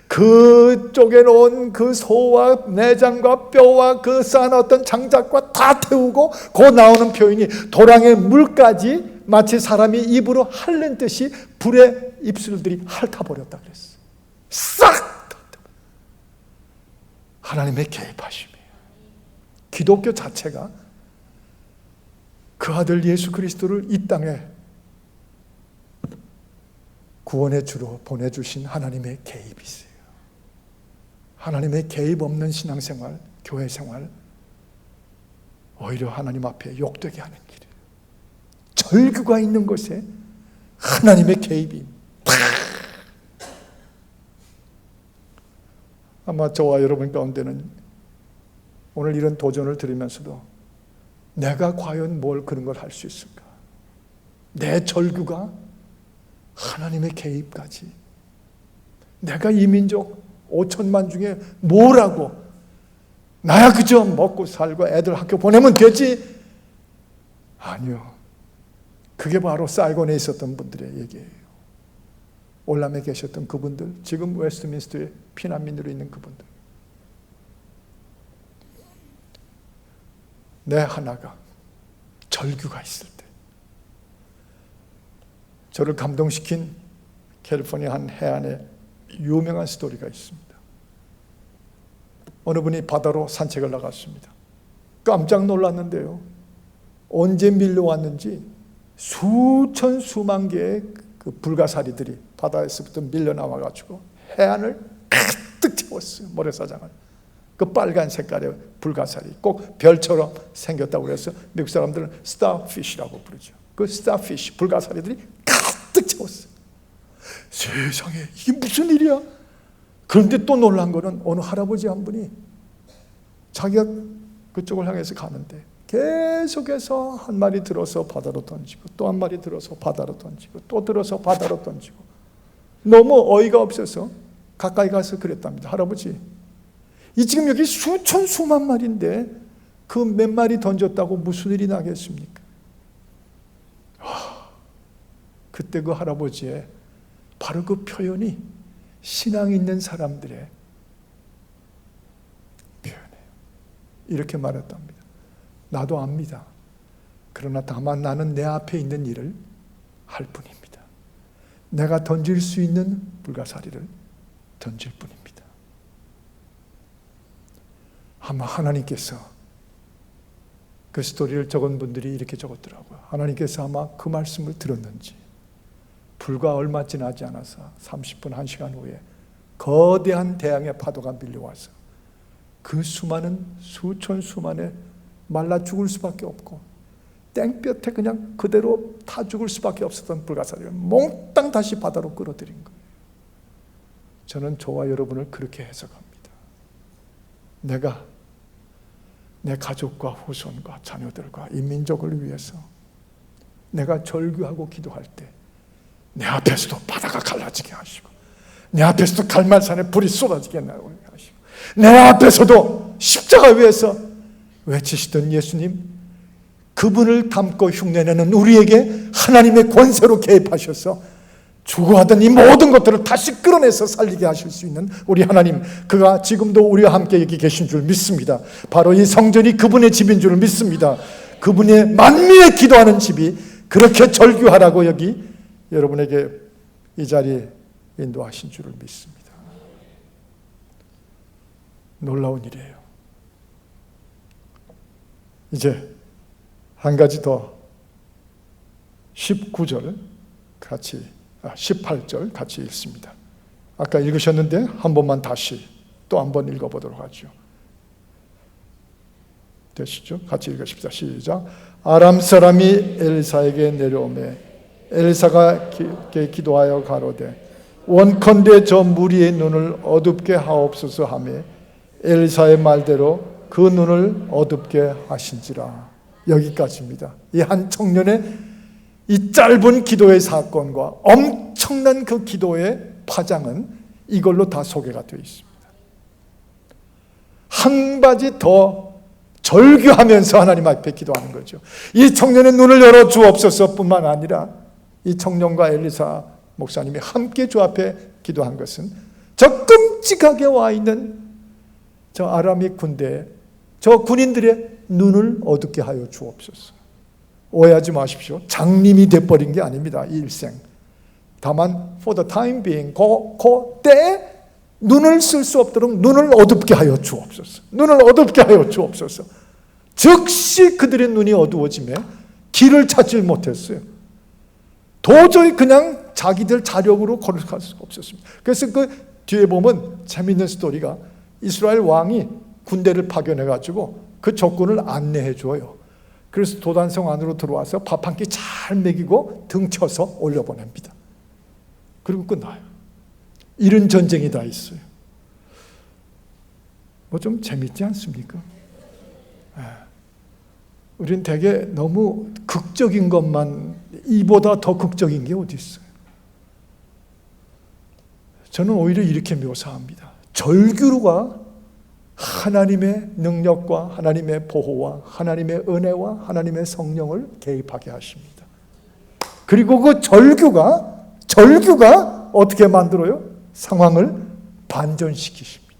그쪽에 놓은 그 소와 내장과 뼈와 그 쌓아놨던 장작과 다 태우고, 그 나오는 표현이 도랑의 물까지 마치 사람이 입으로 핥는 듯이 불의 입술들이 핥아버렸다 그랬어요. 싹! 하나님의 개입하심이에요. 기독교 자체가 그 아들 예수 그리스도를 이 땅에 구원의 주로 보내주신 하나님의 개입이세요. 하나님의 개입 없는 신앙생활, 교회생활, 오히려 하나님 앞에 욕되게 하는 길이에요. 절규가 있는 곳에 하나님의 개입이 아마 저와 여러분 가운데는 오늘 이런 도전을 들으면서도 내가 과연 뭘 그런 걸 할 수 있을까? 내 절규가 하나님의 개입까지, 내가 이 민족 5천만 중에 뭐라고, 나야 그저 먹고 살고 애들 학교 보내면 되지. 아니요. 그게 바로 사이곤에 있었던 분들의 얘기예요. 올람에 계셨던 그분들, 지금 웨스트민스터에 피난민으로 있는 그분들. 내 하나가 절규가 있을 때, 저를 감동시킨 캘리포니아 한 해안에 유명한 스토리가 있습니다. 어느 분이 바다로 산책을 나갔습니다. 깜짝 놀랐는데요, 언제 밀려왔는지 수천 수만 개의 그 불가사리들이 바다에서부터 밀려 나와가지고 해안을 가득 채웠어요. 모래사장을. 그 빨간 색깔의 불가사리, 꼭 별처럼 생겼다고 그래서 미국 사람들은 스타피쉬라고 부르죠. 그 스타피쉬, 불가사리들이 가득 채웠어요. 세상에 이게 무슨 일이야? 그런데 또 놀란 거는 어느 할아버지 한 분이 자기가 그쪽을 향해서 가는데 계속해서 한 마리 들어서 바다로 던지고, 또 한 마리 들어서 바다로 던지고, 또 들어서 바다로 던지고, 너무 어이가 없어서 가까이 가서 그랬답니다. 할아버지, 이 지금 여기 수천 수만 마리인데 그 몇 마리 던졌다고 무슨 일이 나겠습니까? 그때 그 할아버지의 바로 그 표현이 신앙 있는 사람들의 표현이에요. 이렇게 말했답니다. 나도 압니다. 그러나 다만 나는 내 앞에 있는 일을 할 뿐입니다. 내가 던질 수 있는 불가사리를 던질 뿐입니다. 아마 하나님께서, 그 스토리를 적은 분들이 이렇게 적었더라고요. 하나님께서 아마 그 말씀을 들었는지 불과 얼마 지나지 않아서 30분, 1시간 후에 거대한 대양의 파도가 밀려와서 그 수많은 수천 수만에 말라 죽을 수밖에 없고 땡볕에 그냥 그대로 타 죽을 수밖에 없었던 불가사리를 몽땅 다시 바다로 끌어들인 거예요. 저는 저와 여러분을 그렇게 해석합니다. 내가 내 가족과 후손과 자녀들과 이 민족을 위해서 내가 절규하고 기도할 때 내 앞에서도 바다가 갈라지게 하시고 내 앞에서도 갈멜산에 불이 쏟아지게 하시고 내 앞에서도 십자가 위에서 외치시던 예수님, 그분을 담고 흉내내는 우리에게 하나님의 권세로 개입하셔서 죽어하던 이 모든 것들을 다시 끌어내서 살리게 하실 수 있는 우리 하나님, 그가 지금도 우리와 함께 여기 계신 줄 믿습니다. 바로 이 성전이 그분의 집인 줄 믿습니다. 그분의 만민의 기도하는 집이 그렇게 절규하라고 여기 여러분에게 이 자리에 인도하신 줄을 믿습니다. 놀라운 일이에요. 이제 한 가지 더 19절 같이 18절 같이 읽습니다. 아까 읽으셨는데 한 번만 다시 또 한 번 읽어보도록 하죠. 되시죠? 같이 읽으십시다. 시작. 아람 사람이 엘사에게 내려오매 엘사가 기도하여 가로되 원컨대 저 무리의 눈을 어둡게 하옵소서 하며 엘사의 말대로 그 눈을 어둡게 하신지라. 여기까지입니다. 이 한 청년의 이 짧은 기도의 사건과 엄청난 그 기도의 파장은 이걸로 다 소개가 되어 있습니다. 한 가지 더 절규하면서 하나님 앞에 기도하는 거죠. 이 청년의 눈을 열어 주옵소서 뿐만 아니라 이 청년과 엘리사 목사님이 함께 주 앞에 기도한 것은 저 끔찍하게 와 있는 저 아람의 군대에 저 군인들의 눈을 어둡게 하여 주옵소서. 오해하지 마십시오. 장님이 돼버린 게 아닙니다. 이 일생. 다만 for the time being 그때 눈을 쓸 수 없도록 눈을 어둡게 하여 주옵소서. 눈을 어둡게 하여 주옵소서. 즉시 그들의 눈이 어두워지며 길을 찾지 못했어요. 도저히 그냥 자기들 자력으로 걸어갈 수가 없었습니다. 그래서 그 뒤에 보면 재미있는 스토리가 이스라엘 왕이 군대를 파견해가지고 그 적군을 안내해 줘요. 그래서 도단성 안으로 들어와서 밥 한 끼 잘 먹이고 등쳐서 올려보냅니다. 그리고 끝나요. 이런 전쟁이 다 있어요. 뭐 좀 재밌지 않습니까? 우린 되게 너무 극적인 것만, 이보다 더 극적인 게 어디 있어요? 저는 오히려 이렇게 묘사합니다. 절규가 하나님의 능력과 하나님의 보호와 하나님의 은혜와 하나님의 성령을 개입하게 하십니다. 그리고 그 절규가 어떻게 만들어요? 상황을 반전시키십니다.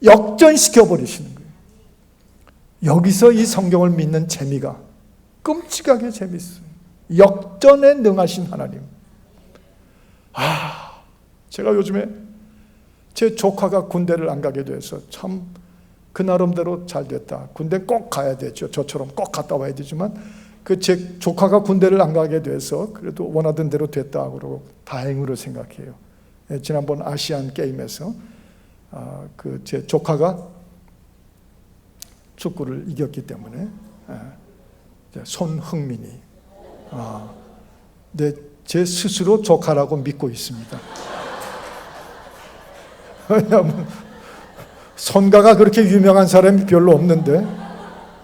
역전시켜 버리시는 거예요. 여기서 이 성경을 믿는 재미가 끔찍하게 재밌어요. 역전에 능하신 하나님. 제가 요즘에 제 조카가 군대를 안 가게 돼서 참 그 나름대로 잘 됐다. 군대 꼭 가야 되죠. 저처럼 꼭 갔다 와야 되지만 그 제 조카가 군대를 안 가게 돼서 그래도 원하던 대로 됐다 그러고 다행으로 생각해요. 지난번 아시안 게임에서 그 제 조카가 축구를 이겼기 때문에 손흥민이 제 스스로 조카라고 믿고 있습니다. 왜냐하면 손가가 그렇게 유명한 사람이 별로 없는데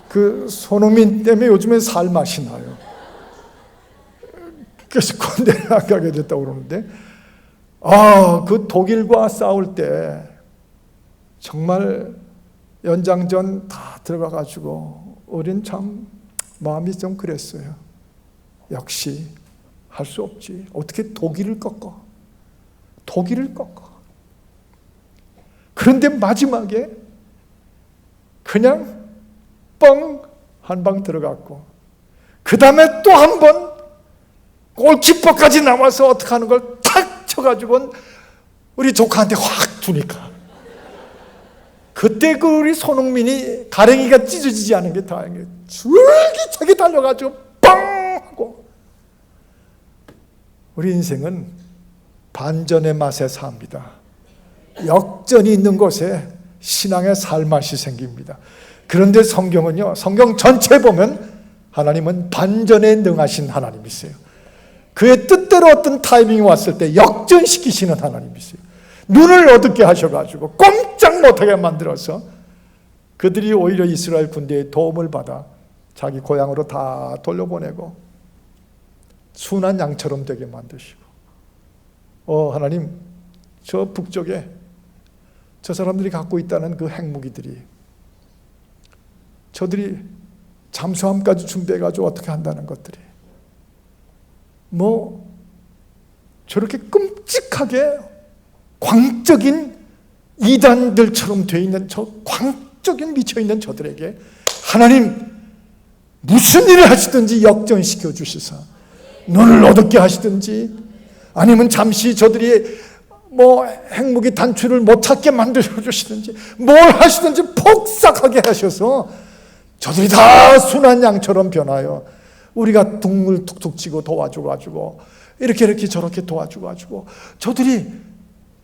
그 손흥민 때문에 요즘엔 살맛이 나요. 그래서 군대를 안 가게 됐다고 그러는데 그 독일과 싸울 때 정말 연장전 다 들어가가지고 우린 참 마음이 좀 그랬어요. 역시 할 수 없지. 어떻게 독일을 꺾어? 그런데 마지막에 그냥 뻥 한 방 들어갔고 그 다음에 또 한 번 골키퍼까지 나와서 어떻게 하는 걸 탁 쳐가지고 우리 조카한테 확 주니까 그때 그 우리 손흥민이 가랭이가 찢어지지 않은 게 다행이에요. 줄기차게 달려가지고 뻥 하고 우리 인생은 반전의 맛에 삽니다. 역전이 있는 곳에 신앙의 살맛이 생깁니다. 그런데 성경은요, 성경 전체 보면 하나님은 반전에 능하신 하나님이세요. 그의 뜻대로 어떤 타이밍이 왔을 때 역전시키시는 하나님이세요. 눈을 어둡게 하셔가지고 꼼짝 못하게 만들어서 그들이 오히려 이스라엘 군대의 도움을 받아 자기 고향으로 다 돌려보내고 순한 양처럼 되게 만드시고, 하나님, 저 북쪽에 저 사람들이 갖고 있다는 그 핵무기들이, 저들이 잠수함까지 준비해가지고 어떻게 한다는 것들이 뭐 저렇게 끔찍하게 광적인 이단들처럼 되어 있는 저 광적인 미쳐있는 저들에게 하나님 무슨 일을 하시든지 역전시켜 주시사 눈을 어둡게 하시든지, 아니면 잠시 저들이 뭐 핵무기 단추를 못 찾게 만들어 주시든지, 뭘 하시든지 폭삭하게 하셔서 저들이 다 순한 양처럼 변하여 우리가 둥을 툭툭 치고 도와줘가지고 이렇게 저렇게 도와줘가지고 저들이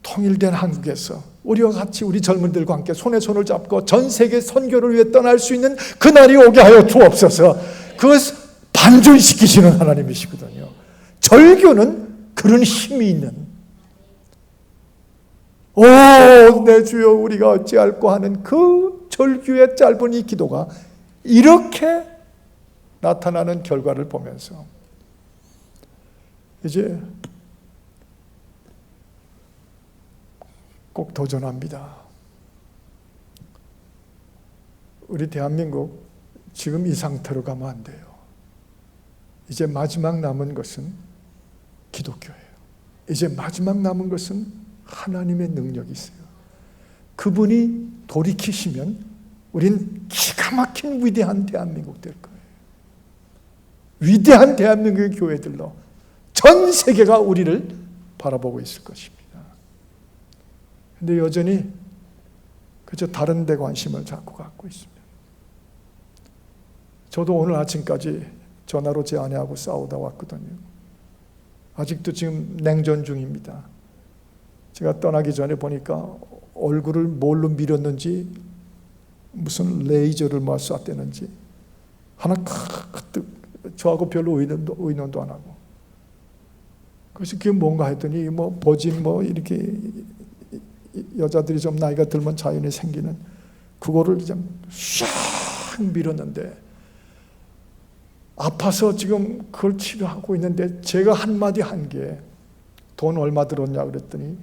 통일된 한국에서 우리와 같이 우리 젊은들과 함께 손에 손을 잡고 전 세계 선교를 위해 떠날 수 있는 그날이 오게 하여 주옵소서. 그것을 반전시키시는 하나님이시거든요. 절교는 그런 힘이 있는, 내 주여 우리가 어찌할꼬 하는 그 절규의 짧은 이 기도가 이렇게 나타나는 결과를 보면서 이제 꼭 도전합니다. 우리 대한민국 지금 이 상태로 가면 안 돼요. 이제 마지막 남은 것은 기독교예요. 이제 마지막 남은 것은 하나님의 능력이 있어요. 그분이 돌이키시면 우린 기가 막힌 위대한 대한민국 될 거예요. 위대한 대한민국의 교회들로 전 세계가 우리를 바라보고 있을 것입니다. 근데 여전히 그저 다른 데 관심을 자꾸 갖고 있습니다. 저도 오늘 아침까지 전화로 제 아내하고 싸우다 왔거든요. 아직도 지금 냉전 중입니다. 제가 떠나기 전에 보니까 얼굴을 뭘로 밀었는지, 무슨 레이저를 뭐 쐈대는지 하나 가득, 저하고 별로 의논도 안 하고, 그래서 그게 뭔가 했더니 뭐 보진 뭐 이렇게 여자들이 좀 나이가 들면 자연히 생기는 그거를 좀 샥 밀었는데, 아파서 지금 그걸 치료하고 있는데 제가 한마디 한 게 돈 얼마 들었냐 그랬더니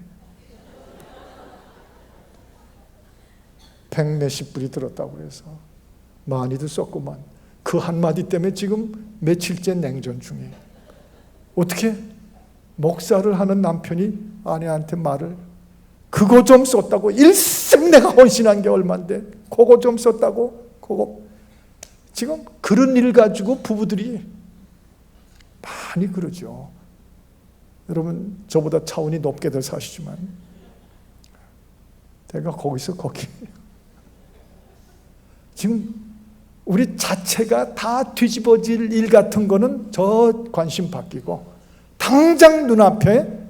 100몇십 불이 들었다고 그래서 많이도 썼구만. 그 한마디 때문에 지금 며칠째 냉전 중이에요. 어떻게 목사를 하는 남편이 아내한테 말을, 그거 좀 썼다고, 일생 내가 헌신한 게 얼만데 그거 좀 썼다고, 그거. 지금 그런 일 가지고 부부들이 많이 그러죠. 여러분 저보다 차원이 높게들 사시지만 내가 거기서 거기, 지금 우리 자체가 다 뒤집어질 일 같은 거는 저 관심 바뀌고, 당장 눈앞에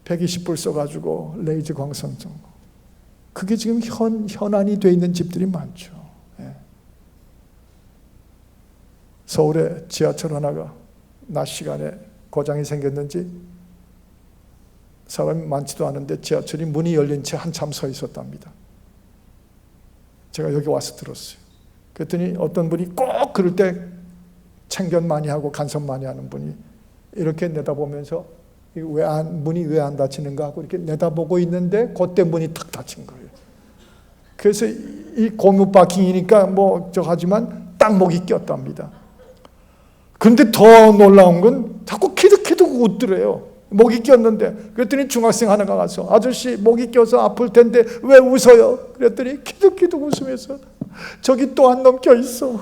120불 써가지고 레이저 광선 좀, 그게 지금 현안이 돼 있는 집들이 많죠. 예. 서울에 지하철 하나가 낮 시간에 고장이 생겼는지 사람이 많지도 않은데 지하철이 문이 열린 채 한참 서 있었답니다. 제가 여기 와서 들었어요. 그랬더니 어떤 분이 꼭 그럴 때 참견 많이 하고 간섭 많이 하는 분이 이렇게 내다보면서 문이 왜 안 닫히는가 하고 이렇게 내다보고 있는데 그때 문이 탁 닫힌 거예요. 그래서 이 고무 파킹이니까 뭐 하지만 딱 목이 꼈답니다. 근데 더 놀라운 건 자꾸 키득키득 웃더래요. 목이 꼈는데. 그랬더니 중학생 하나가 가서 아저씨 목이 껴서 아플 텐데 왜 웃어요? 그랬더니 키득키득 웃으면서 저기 또 안 넘겨 있어.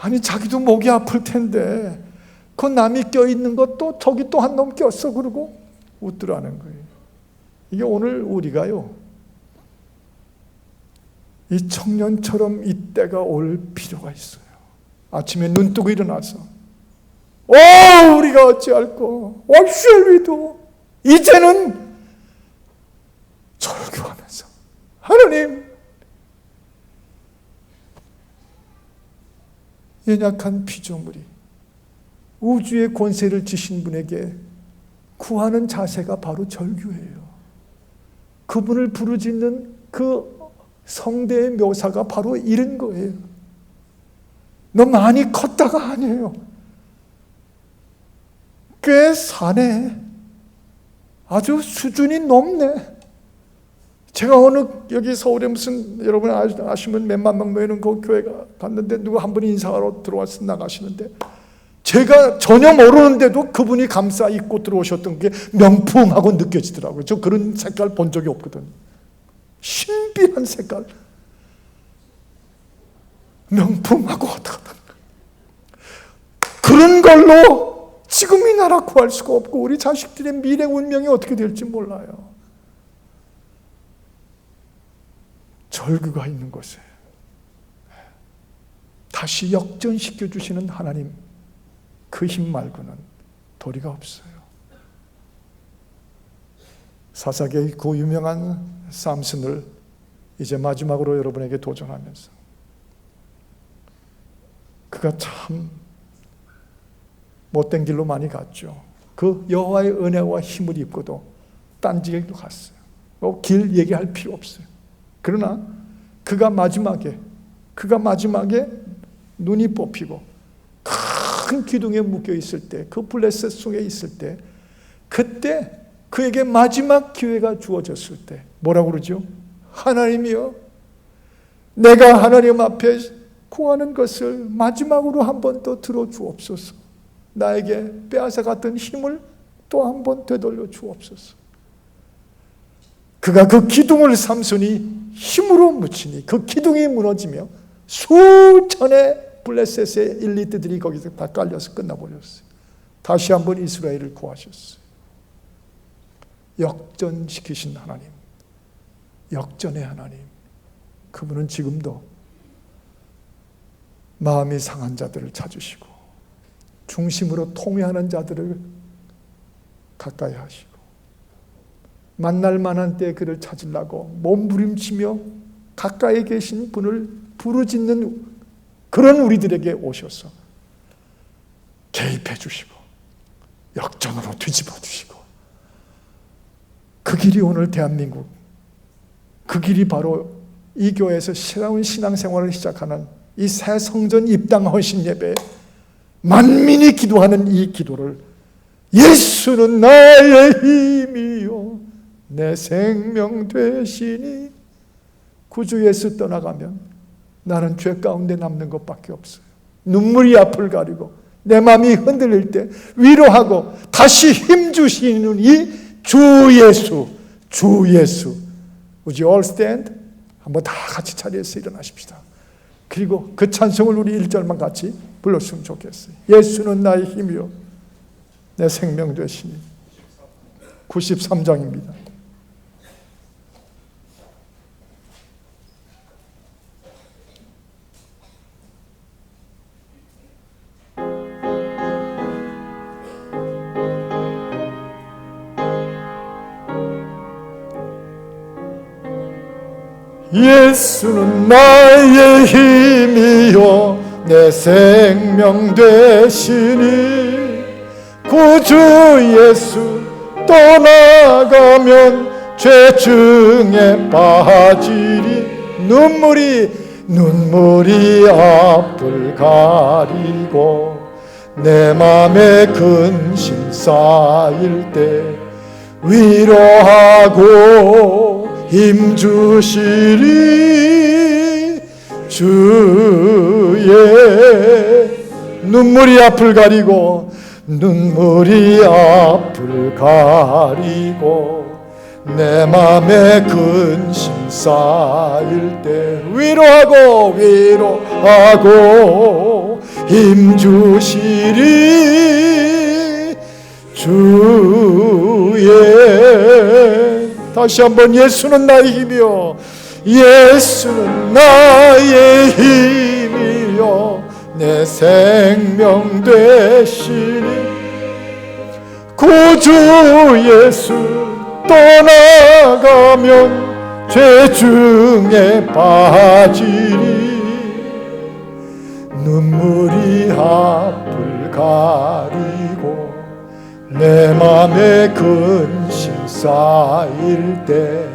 아니 자기도 목이 아플 텐데 그 남이 껴있는 것도 저기 또 한 놈 꼈어. 그러고 웃더라는 거예요. 이게 오늘 우리가요, 이 청년처럼 이때가 올 필요가 있어요. 아침에 눈 뜨고 일어나서 우리가 어찌할꼬? What shall we do? 이제는 절규하면서 하나님, 연약한 피조물이 우주의 권세를 지신 분에게 구하는 자세가 바로 절규예요. 그분을 부르짖는 그 성대의 묘사가 바로 이런 거예요. 너 많이 컸다가 아니에요. 꽤 사네. 아주 수준이 높네. 제가 어느 여기 서울에 무슨 여러분 아시면 몇만 명 모이는 그 교회가 갔는데 누구 한 분이 인사하러 들어와서 나가시는데 제가 전혀 모르는데도 그분이 감싸 입고 들어오셨던 게 명품하고 느껴지더라고요. 저 그런 색깔 본 적이 없거든요. 신비한 색깔. 명품하고 어떡하다. 그런 걸로 지금 이 나라 구할 수가 없고 우리 자식들의 미래 운명이 어떻게 될지 몰라요. 절규가 있는 곳에 다시 역전시켜 주시는 하나님, 그 힘 말고는 도리가 없어요. 사사기의 그 유명한 삼손을 이제 마지막으로 여러분에게 도전하면서 그가 참 못된 길로 많이 갔죠. 그 여호와의 은혜와 힘을 입고도 딴지길로 갔어요. 길 얘기할 필요 없어요. 그러나 그가 마지막에 눈이 뽑히고 큰 기둥에 묶여 있을 때, 그 블레셋 속에 있을 때, 그때 그에게 마지막 기회가 주어졌을 때 뭐라고 그러죠? 하나님이여, 내가 하나님 앞에 구하는 것을 마지막으로 한 번 더 들어주옵소서. 나에게 빼앗아갔던 힘을 또 한 번 되돌려 주옵소서. 그가 그 기둥을 삼손이 힘으로 묻히니 그 기둥이 무너지며 수천의 블레셋의 엘리트들이 거기서 다 깔려서 끝나버렸어요. 다시 한번 이스라엘을 구하셨어요. 역전시키신 하나님, 역전의 하나님, 그분은 지금도 마음이 상한 자들을 찾으시고 중심으로 통회하는 자들을 가까이 하시고 만날 만한 때에 그를 찾으려고 몸부림치며 가까이 계신 분을 부르짖는 그런 우리들에게 오셔서 개입해 주시고 역전으로 뒤집어 주시고, 그 길이 오늘 대한민국, 그 길이 바로 이 교회에서 새로운 신앙생활을 시작하는 이 새 성전 입당 헌신 예배, 만민이 기도하는 이 기도를 예수는 나의 힘이요 내 생명 되시니, 구주 예수 떠나가면 나는 죄 가운데 남는 것밖에 없어요. 눈물이 앞을 가리고 내 마음이 흔들릴 때 위로하고 다시 힘 주시는 이 주 예수, 주 예수. Would you all stand? 한번 다 같이 자리에서 일어나십시다. 그리고 그 찬송을 우리 1절만 같이 불렀으면 좋겠어요. 예수는 나의 힘이요 내 생명 되시니. 93장입니다. 예수는 나의 힘이요 내 생명 되시니, 구주 예수 떠나가면 죄증에 빠지리. 눈물이 앞을 가리고 내 맘에 근심 쌓일 때 위로하고 힘 주시리. 주의 눈물이 앞을 가리고 내 맘에 근심 쌓일 때 위로하고 힘 주시리. 주의 다시 한번 예수는 나의 힘이요 예수는 나의 힘이요 내 생명 되시니 구주 예수 떠나가면 죄 중에 빠지리 눈물이 앞을 가리고 내 맘에 근심 쌓일 때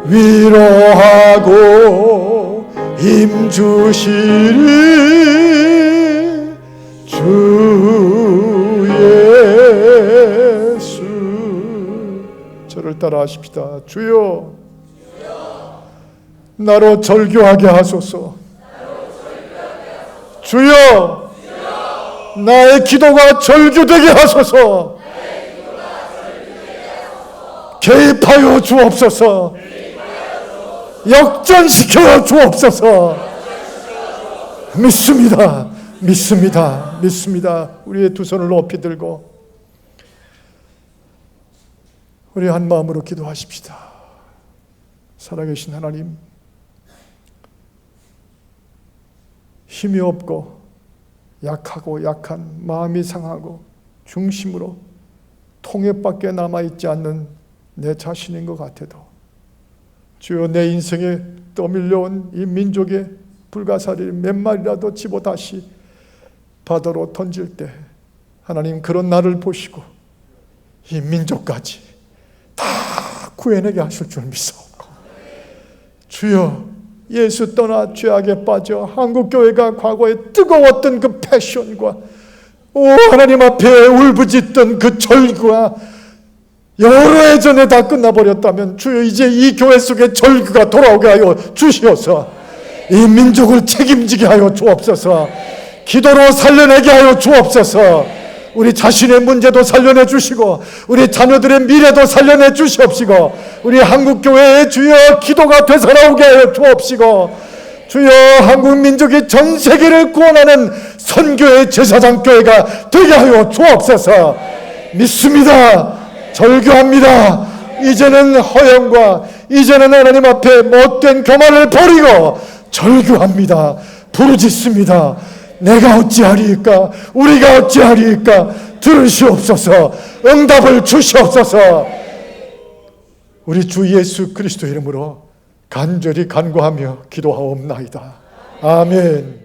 위로하고 힘 주시리 주 예수. 저를 따라 하십시다. 주여, 나로 절규하게 하소서. 주여, 나의 기도가 절규되게 하소서. 개입하여 주옵소서. 역전시켜 주옵소서. 믿습니다. 믿습니다. 믿습니다. 우리의 두 손을 높이 들고 우리 한 마음으로 기도하십시다. 살아계신 하나님, 힘이 없고 약하고 약한 마음이 상하고 중심으로 통해밖에 남아있지 않는 내 자신인 것 같아도 주여, 내 인생에 떠밀려온 이 민족의 불가사리 몇 마리라도 집어 다시 바다로 던질 때 하나님 그런 나를 보시고 이 민족까지 다 구해내게 하실 줄 믿사옵고, 주여, 예수 떠나 죄악에 빠져 한국교회가 과거에 뜨거웠던 그 패션과 하나님 앞에 울부짖던 그 절규가 여러 해 전에 다 끝나버렸다면 주여, 이제 이 교회 속에 절규가 돌아오게 하여 주시옵소서. 이 민족을 책임지게 하여 주옵소서. 기도로 살려내게 하여 주옵소서. 우리 자신의 문제도 살려내 주시고 우리 자녀들의 미래도 살려내 주시옵시고 우리 한국교회의 주여 기도가 되살아오게 하여 주옵시고 주여, 한국 민족이 전 세계를 구원하는 선교의 제사장교회가 되게 하여 주옵소서. 믿습니다. 절규합니다. 이제는 허영과 이제는 하나님 앞에 못된 교만을 버리고 절규합니다. 부르짖습니다. 내가 어찌하리이까? 우리가 어찌하리이까? 들으시옵소서. 응답을 주시옵소서. 우리 주 예수 그리스도 이름으로 간절히 간구하며 기도하옵나이다. 아멘.